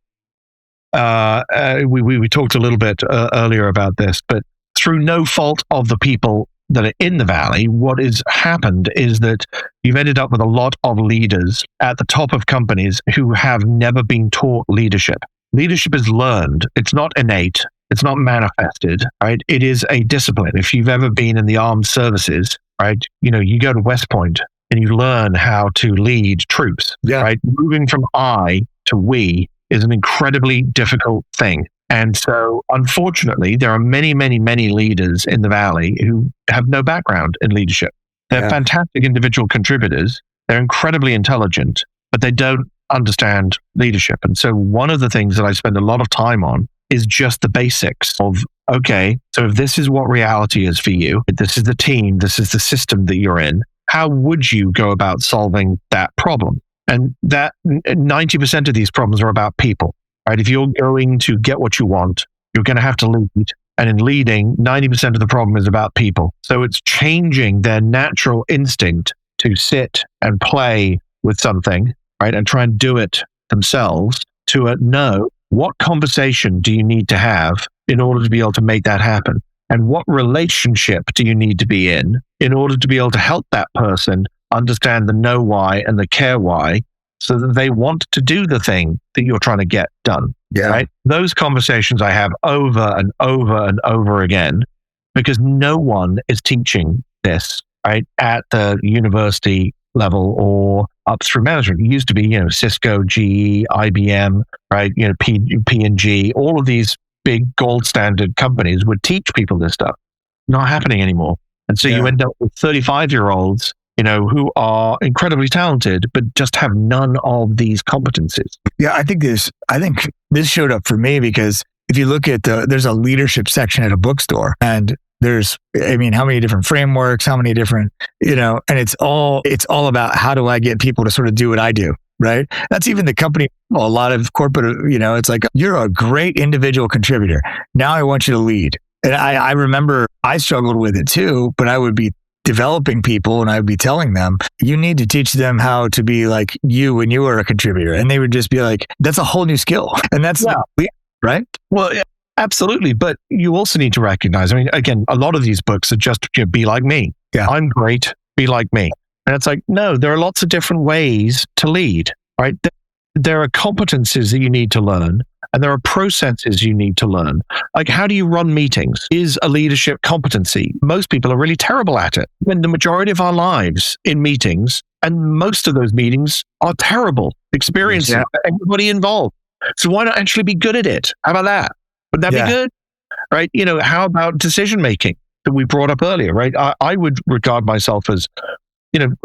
We talked a little bit earlier about this, but through no fault of the people that are in the Valley, what has happened is that you've ended up with a lot of leaders at the top of companies who have never been taught leadership. Leadership is learned. It's not innate. It's not manifested, right? It is a discipline. If you've ever been in the armed services, right, you go to West Point and you learn how to lead troops, right? Moving from I to we is an incredibly difficult thing. And so, unfortunately, there are many, many, many leaders in the Valley who have no background in leadership. They're fantastic individual contributors. They're incredibly intelligent, but they don't understand leadership. And so one of the things that I spend a lot of time on is just the basics of, okay, so if this is what reality is for you, if this is the team, this is the system that you're in, how would you go about solving that problem? And that 90% of these problems are about people. Right? If you're going to get what you want, you're going to have to lead. And in leading, 90% of the problem is about people. So it's changing their natural instinct to sit and play with something, right? And try and do it themselves to know what conversation do you need to have in order to be able to make that happen? And what relationship do you need to be in order to be able to help that person understand the know why and the care why, so that they want to do the thing that you're trying to get done. Yeah. Right? Those conversations I have over and over and over again, because no one is teaching this, right, at the university level or up through management. It used to be, Cisco, GE, IBM, right, P&G, all of these big gold standard companies would teach people this stuff. Not happening anymore. And so you end up with 35-year-olds who are incredibly talented, but just have none of these competencies. Yeah, I think this showed up for me because if you look at there's a leadership section at a bookstore, and there's, how many different frameworks, how many different, and it's all about how do I get people to sort of do what I do, right? That's even the company. Well, a lot of corporate, it's like, you're a great individual contributor. Now I want you to lead. And I remember I struggled with it too, but I would be developing people and I'd be telling them, you need to teach them how to be like you when you were a contributor. And they would just be like, that's a whole new skill. And that's, right? Well, yeah, absolutely. But you also need to recognize, I mean, again, a lot of these books are just be like me. Yeah. I'm great, be like me. And it's like, no, there are lots of different ways to lead, right? There are competencies that you need to learn, and there are processes you need to learn. Like, how do you run meetings is a leadership competency. Most people are really terrible at it. When the majority of our lives in meetings, and most of those meetings are terrible experiences for everybody involved. So why not actually be good at it? How about that? Would that be good? Right? How about decision making that we brought up earlier, right? I would regard myself as,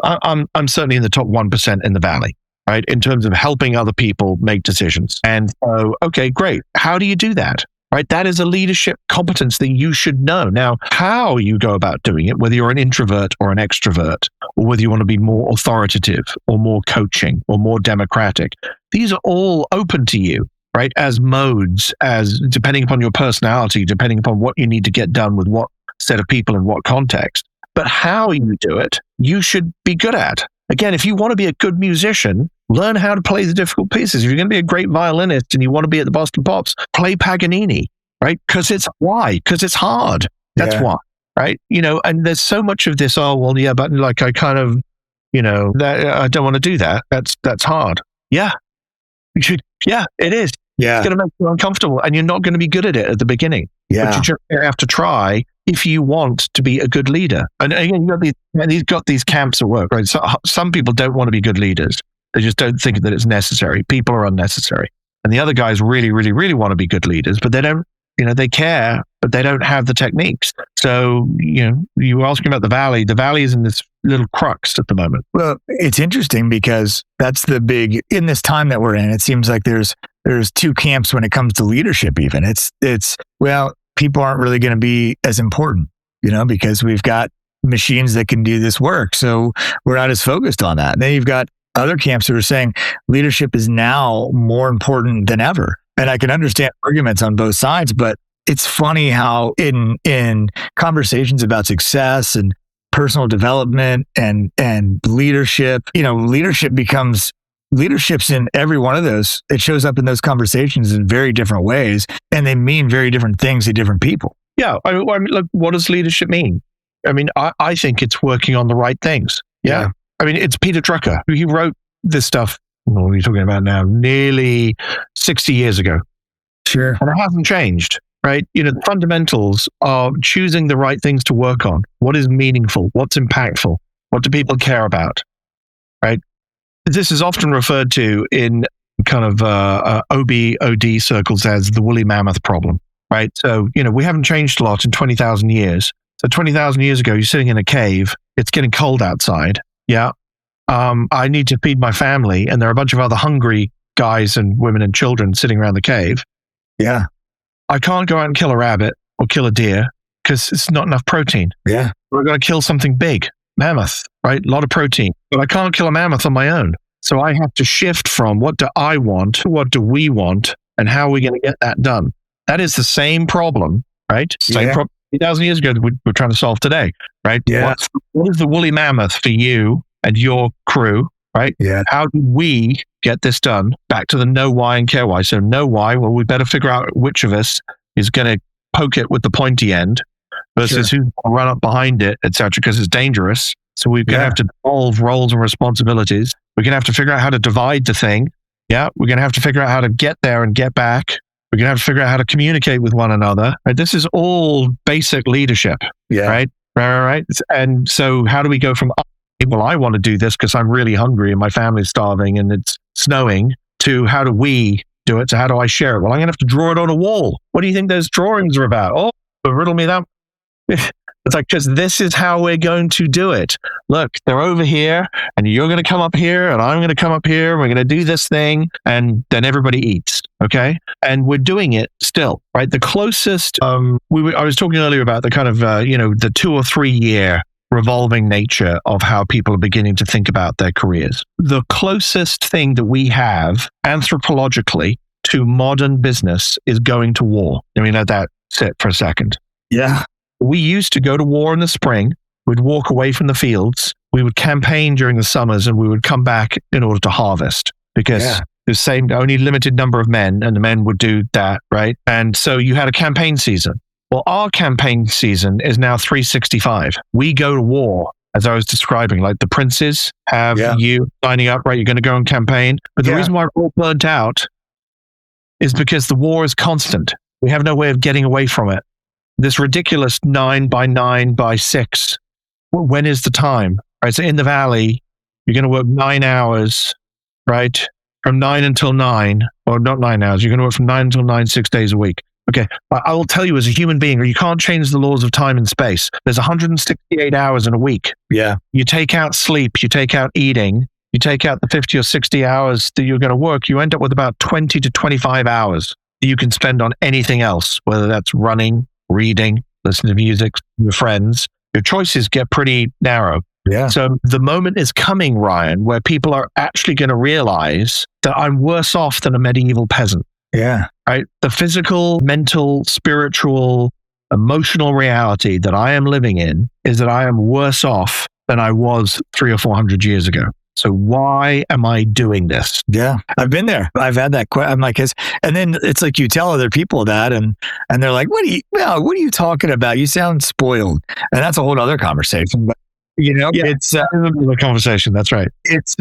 I'm certainly in the top 1% in the Valley, right? In terms of helping other people make decisions. And so, okay, great. How do you do that? Right? That is a leadership competence that you should know. Now, how you go about doing it, whether you're an introvert or an extrovert, or whether you want to be more authoritative or more coaching or more democratic, these are all open to you, right? As modes, as depending upon your personality, depending upon what you need to get done with what set of people in what context. But how you do it, you should be good at. Again, if you want to be a good musician, learn how to play the difficult pieces. If you're going to be a great violinist and you want to be at the Boston Pops, play Paganini, right? Because it's hard. That's why, right? And there's so much of this, but like I kind of, I don't want to do that. That's hard. Yeah. You should. Yeah, it is. Yeah. It's going to make you uncomfortable and you're not going to be good at it at the beginning. Yeah. But you just have to try if you want to be a good leader. And again, you've got these camps at work, right? So some people don't want to be good leaders. They just don't think that it's necessary. People are unnecessary. And the other guys really, really, really want to be good leaders, but they don't, they care, but they don't have the techniques. So, you were asking about the Valley. The Valley is in this little crux at the moment. Well, it's interesting because that's the big, in this time that we're in, it seems like there's two camps when it comes to leadership even. Well, people aren't really going to be as important, because we've got machines that can do this work. So we're not as focused on that. And then you've got other camps that are saying leadership is now more important than ever. And I can understand arguments on both sides, but it's funny how in conversations about success and personal development and leadership, leadership's in every one of those. It shows up in those conversations in very different ways, and they mean very different things to different people. Yeah. I mean, look, what does leadership mean? I mean, I think it's working on the right things. Yeah. I mean, it's Peter Drucker. He wrote this stuff, what are you talking about now? Nearly 60 years ago. Sure. And it hasn't changed, right? The fundamentals are choosing the right things to work on. What is meaningful? What's impactful? What do people care about? Right? This is often referred to in kind of OB/OD circles as the woolly mammoth problem, right? So, we haven't changed a lot in 20,000 years. So 20,000 years ago, you're sitting in a cave. It's getting cold outside. Yeah. I need to feed my family. And there are a bunch of other hungry guys and women and children sitting around the cave. Yeah. I can't go out and kill a rabbit or kill a deer because it's not enough protein. Yeah. We're going to kill something big, mammoth, right? A lot of protein. But I can't kill a mammoth on my own. So I have to shift from what do I want to what do we want and how are we going to get that done? That is the same problem, right? Same problem 3,000 years ago that we're trying to solve today, right? Yeah. What is the woolly mammoth for you and your crew, right? Yeah. How do we get this done? Back to the know why and care why. So know why, well, we better figure out which of us is going to poke it with the pointy end versus who's going to run up behind it, et cetera, because it's dangerous. So we're going to have to devolve roles and responsibilities. We're going to have to figure out how to divide the thing. Yeah. We're going to have to figure out how to get there and get back. We're going to have to figure out how to communicate with one another. Right? This is all basic leadership. Yeah. Right. And so how do we go from, well, I want to do this because I'm really hungry and my family's starving and it's snowing, to how do we do it? So how do I share it? Well, I'm going to have to draw it on a wall. What do you think those drawings are about? Oh, riddle me that. It's like, because this is how we're going to do it. Look, they're over here and you're going to come up here and I'm going to come up here. We're going to do this thing and then everybody eats. Okay. And we're doing it still, right? The closest, I was talking earlier about the kind of, the 2 or 3 year revolving nature of how people are beginning to think about their careers. The closest thing that we have anthropologically to modern business is going to war. I mean, let that sit for a second. Yeah. We used to go to war in the spring. We'd walk away from the fields. We would campaign during the summers and we would come back in order to harvest because The same, only limited number of men, and the men would do that, right? And so you had a campaign season. Well, our campaign season is now 365. We go to war, as I was describing, like the princes have you signing up, right? You're going to go on campaign. But the reason why we're all burnt out is because the war is constant. We have no way of getting away from it. This ridiculous 9 by 9 by 6. When is the time? Right? So in the valley, you're going to work 9 hours, right? From 9 until 9, or not 9 hours. You're going to work from 9 until 9, 6 days a week. Okay, I will tell you as a human being, you can't change the laws of time and space. There's 168 hours in a week. Yeah. You take out sleep, you take out eating, you take out the 50 or 60 hours that you're going to work, you end up with about 20 to 25 hours that you can spend on anything else, whether that's running, reading, listening to music, with friends. Your choices get pretty narrow. Yeah. So the moment is coming, Ryan, where people are actually going to realize that I'm worse off than a medieval peasant. Yeah. Right? The physical, mental, spiritual, emotional reality that I am living in is that I am worse off than I was 300 or 400 years ago. So why am I doing this? Yeah, I've been there. I've had that question. I'm like, and then it's like you tell other people that, and they're like, what are you talking about? You sound spoiled. And that's a whole other conversation. But it's the conversation. That's right. It's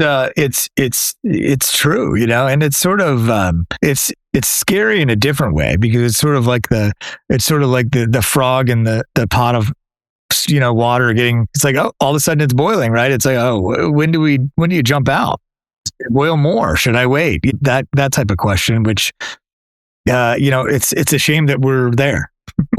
true, and it's sort of it's scary in a different way, because it's sort of like the frog in the pot of water it's like, oh, all of a sudden it's boiling, right? It's like, oh, when do you jump out? Boil more? Should I wait? That type of question, which it's a shame that we're there.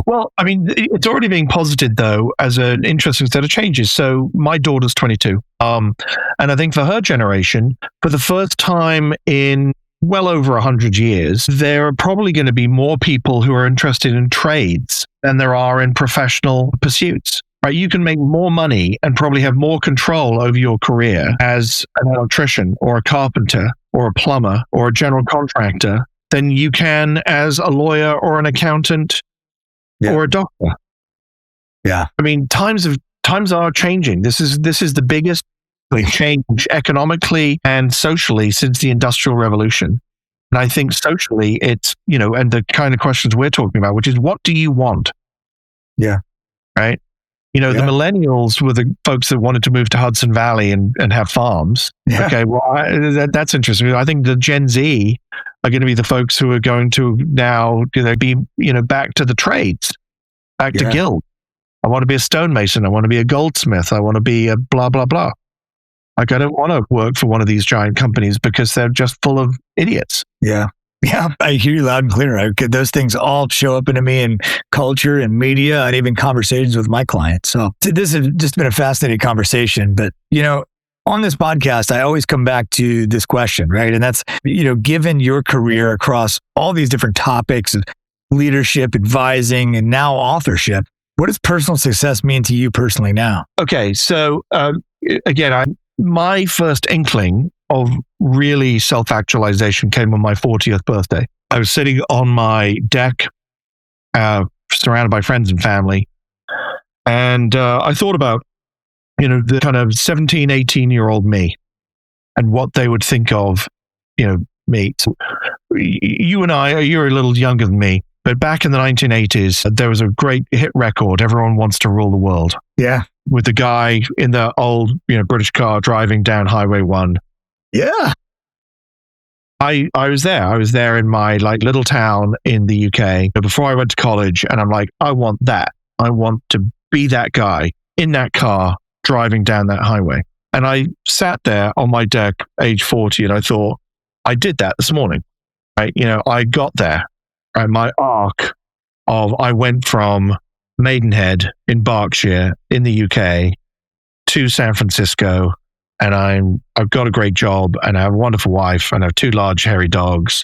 Well, I mean, it's already being posited, though, as an interesting set of changes. So my daughter's 22. And I think for her generation, for the first time in well over 100 years, there are probably going to be more people who are interested in trades than there are in professional pursuits. Right? You can make more money and probably have more control over your career as an electrician or a carpenter or a plumber or a general contractor than you can as a lawyer or an accountant or a doctor. Yeah. I mean, times are changing. This is the biggest change economically and socially since the Industrial Revolution. And I think socially it's, and the kind of questions we're talking about, which is, what do you want? Yeah. Right? The millennials were the folks that wanted to move to Hudson Valley and have farms. Yeah. Okay, well, that's interesting. I think the Gen Z are going to be the folks who are going to now be back to the trades, back to guild. I want to be a stonemason. I want to be a goldsmith. I want to be a blah, blah, blah. Like, I don't want to work for one of these giant companies because they're just full of idiots. Yeah. Yeah, I hear you loud and clear. Those things all show up into me in culture and media and even conversations with my clients. So this has just been a fascinating conversation. But, on this podcast, I always come back to this question, right? And that's, given your career across all these different topics, leadership, advising, and now authorship, what does personal success mean to you personally now? Okay, so again, my first inkling of really self-actualization came on my 40th birthday. I was sitting on my deck, surrounded by friends and family, and I thought about, the kind of 17, 18-year-old me and what they would think of, me. So you and you're a little younger than me, but back in the 1980s, there was a great hit record, Everyone Wants to Rule the World. Yeah. With the guy in the old, British car driving down Highway 1. Yeah. I was there. I was there in my little town in the UK before I went to college. And I'm like, I want that. I want to be that guy in that car driving down that highway. And I sat there on my deck, age 40, and I thought, I did that this morning. Right? I got there. Right? My arc of, I went from Maidenhead in Berkshire in the UK to San Francisco. And I've got a great job, and I have a wonderful wife, and I have 2 large hairy dogs,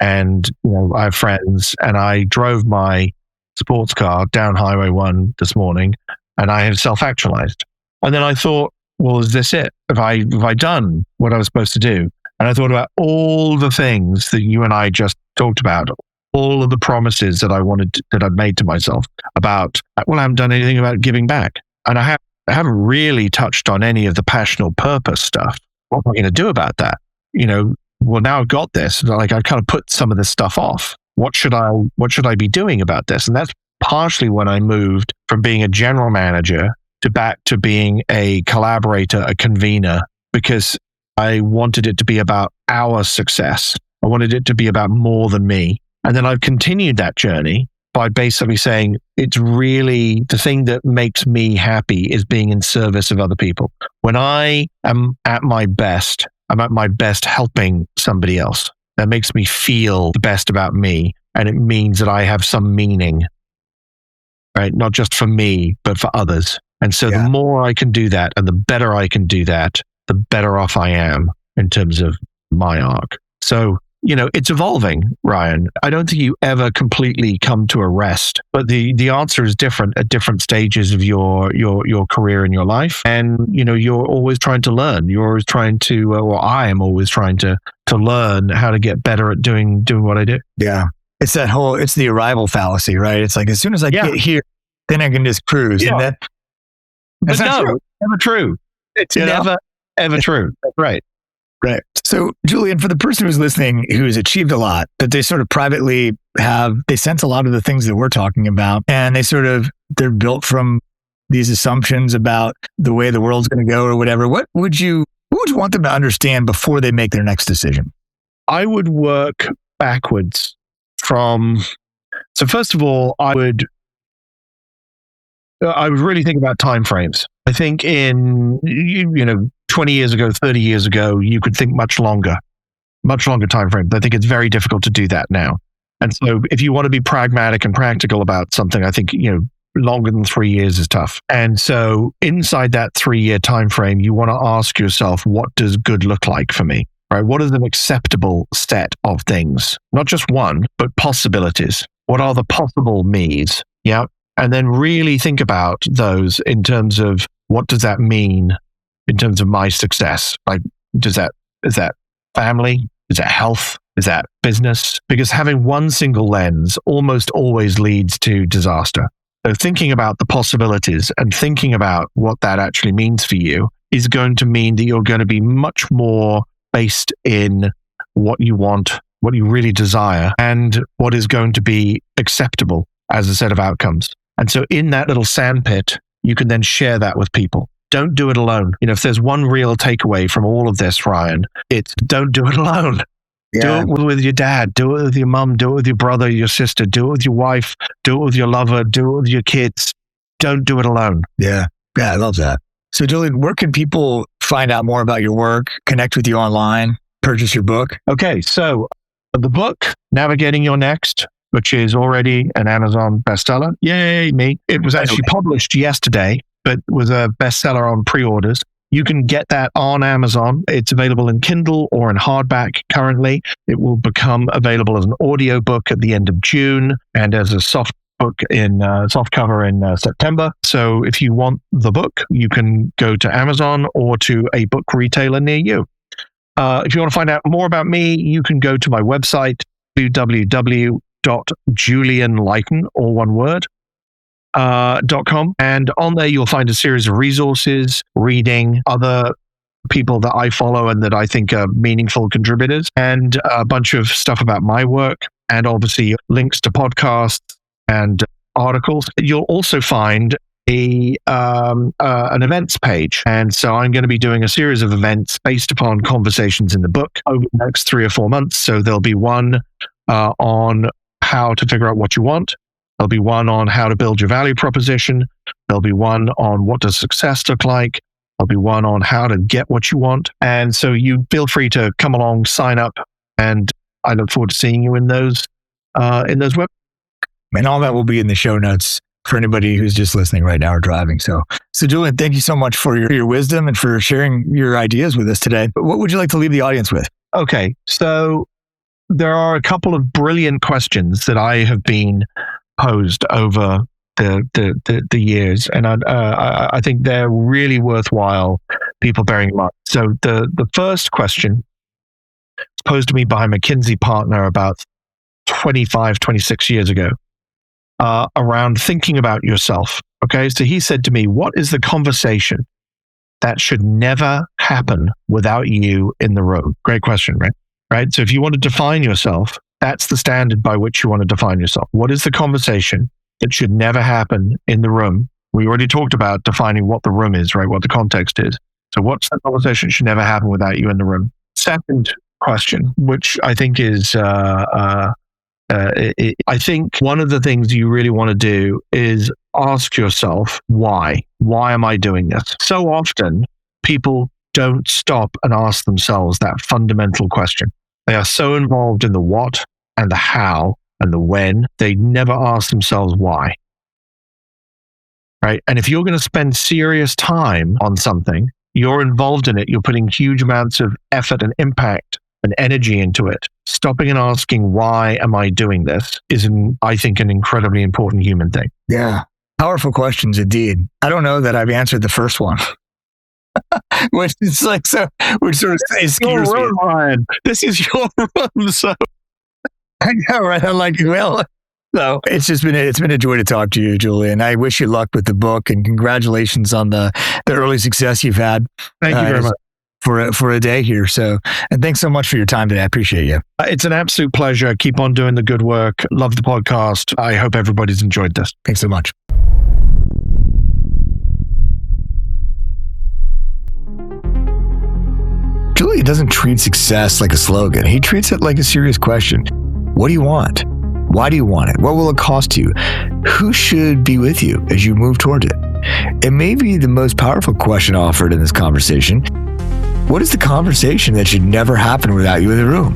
and I have friends. And I drove my sports car down Highway 1 this morning, and I have self-actualized. And then I thought, well, is this it? Have I done what I was supposed to do? And I thought about all the things that you and I just talked about, all of the promises that I'd made to myself about, well, I haven't done anything about giving back, and I haven't really touched on any of the passional purpose stuff. What am I going to do about that? well, now I've got this. Like I kind of put some of this stuff off. What should I be doing about this? And that's partially when I moved from being a general manager to back to being a collaborator, a convener, because I wanted it to be about our success. I wanted it to be about more than me. And then I've continued that journey by basically saying it's really the thing that makes me happy is being in service of other people. When I am at my best, I'm at my best helping somebody else. That makes me feel the best about me. And it means that I have some meaning, right? Not just for me, but for others. And so the more I can do that and the better I can do that, the better off I am in terms of my arc. So, it's evolving, Ryan. I don't think you ever completely come to a rest, but the answer is different at different stages of your career in your life. And, you're always trying to learn. You're always trying to, or I am always trying to learn how to get better at doing what I do. Yeah. It's the arrival fallacy, right? It's like, as soon as I get here, then I can just cruise. Yeah. And that's not true. Never true. It's never, ever true. That's right. Right. So, Julian, for the person who's listening, who's achieved a lot, but they sort of privately they sense a lot of the things that we're talking about, and they're built from these assumptions about the way the world's going to go or whatever. What would you want them to understand before they make their next decision? I would work backwards so first of all, I would really think about timeframes. I think in 20 years ago, 30 years ago, you could think much longer time frames. I think it's very difficult to do that now. And so if you want to be pragmatic and practical about something, I think, longer than 3 years is tough. And so inside that 3-year time frame, you want to ask yourself, what does good look like for me? Right? What is an acceptable set of things? Not just one, but possibilities. What are the possible me's? Yeah. And then really think about those in terms of what does that mean in terms of my success? Like, is that family? Is that health? Is that business? Because having one single lens almost always leads to disaster. So thinking about the possibilities and thinking about what that actually means for you is going to mean that you're going to be much more based in what you want, what you really desire, and what is going to be acceptable as a set of outcomes. And so in that little sandpit, you can then share that with people. Don't do it alone. If there's one real takeaway from all of this, Ryan, it's don't do it alone. Yeah. Do it with your dad, do it with your mom, do it with your brother, your sister, do it with your wife, do it with your lover, do it with your kids. Don't do it alone. Yeah. Yeah, I love that. So Julian, where can people find out more about your work, connect with you online, purchase your book? Okay, so the book, Navigating Your Next, which is already an Amazon bestseller. Yay, me. It was actually published yesterday, but was a bestseller on pre-orders. You can get that on Amazon. It's available in Kindle or in hardback currently. It will become available as an audiobook at the end of June and as a soft book in soft cover in September. So if you want the book, you can go to Amazon or to a book retailer near you. If you want to find out more about me, you can go to my website, www.julianlighton, all one word, .com. And on there, you'll find a series of resources, reading, other people that I follow and that I think are meaningful contributors, and a bunch of stuff about my work, and obviously links to podcasts and articles. You'll also find an events page. And so I'm going to be doing a series of events based upon conversations in the book over the next 3 or 4 months. So there'll be one on how to figure out what you want. There'll be one on how to build your value proposition. There'll be one on what does success look like. There'll be one on how to get what you want. And so you feel free to come along, sign up, and I look forward to seeing you in those web. And all that will be in the show notes for anybody who's just listening right now or driving. So Julian, thank you so much for your wisdom and for sharing your ideas with us today. But what would you like to leave the audience with? Okay, so there are a couple of brilliant questions that I have been posed over the years, and I think they're really worthwhile people bearing in mind. So the first question was posed to me by a McKinsey partner about 26 years ago, around thinking about yourself. Okay, so he said to me, what is the conversation that should never happen without you in the room? Great question, right? right? So if you want to define yourself, that's the standard by which you want to define yourself. What is the conversation that should never happen in the room? We already talked about defining what the room is, right? What the context is. So what's the conversation that should never happen without you in the room? Second question, which I think is, I think one of the things you really want to do is ask yourself, why? Why am I doing this? So often people don't stop and ask themselves that fundamental question. They are so involved in the what and the how and the when, they never ask themselves why. Right? And if you're going to spend serious time on something, you're involved in it, you're putting huge amounts of effort and impact and energy into it. Stopping and asking, why am I doing this, is, I think, an incredibly important human thing. Yeah. Powerful questions indeed. I don't know that I've answered the first one. Which is like, so, which sort of scares me. Ryan. This is your room, so. I know, right? I'm like, well, so it's been a joy to talk to you, Julian. I wish you luck with the book and congratulations on the early success you've had. Thank you very much. For a day here. So, and thanks so much for your time today. I appreciate you. It's an absolute pleasure. Keep on doing the good work. Love the podcast. I hope everybody's enjoyed this. Thanks so much. Julian doesn't treat success like a slogan. He treats it like a serious question. What do you want? Why do you want it? What will it cost you? Who should be with you as you move toward it? It may be the most powerful question offered in this conversation. What is the conversation that should never happen without you in the room?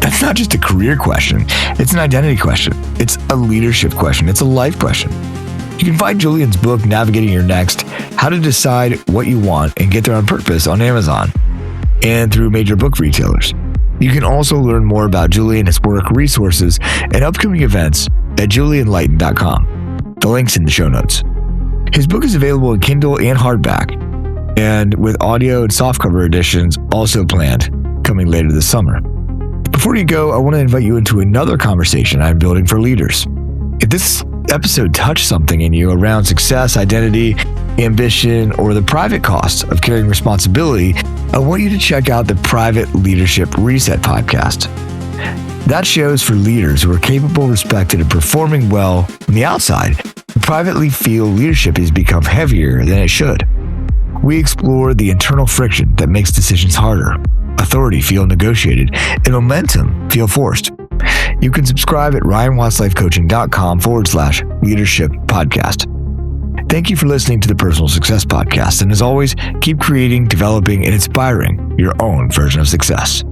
That's not just a career question. It's an identity question. It's a leadership question. It's a life question. You can find Julian's book, Navigating Your Next, How to Decide What You Want and Get There on Purpose, on Amazon and through major book retailers. You can also learn more about Julian, his work, resources, and upcoming events at julianlighton.com. The link's in the show notes. His book is available in Kindle and hardback, and with audio and softcover editions also planned coming later this summer. Before you go, I want to invite you into another conversation I'm building for leaders. If this episode touched something in you around success, identity, ambition, or the private costs of carrying responsibility, I want you to check out the Private Leadership Reset podcast. That show is for leaders who are capable, respected, and performing well from the outside, but privately feel leadership has become heavier than it should. We explore the internal friction that makes decisions harder, authority feel negotiated, and momentum feel forced. You can subscribe at ryanwatslifecoaching.com/leadership podcast. Thank you for listening to the Personal Success Podcast. And as always, keep creating, developing, and inspiring your own version of success.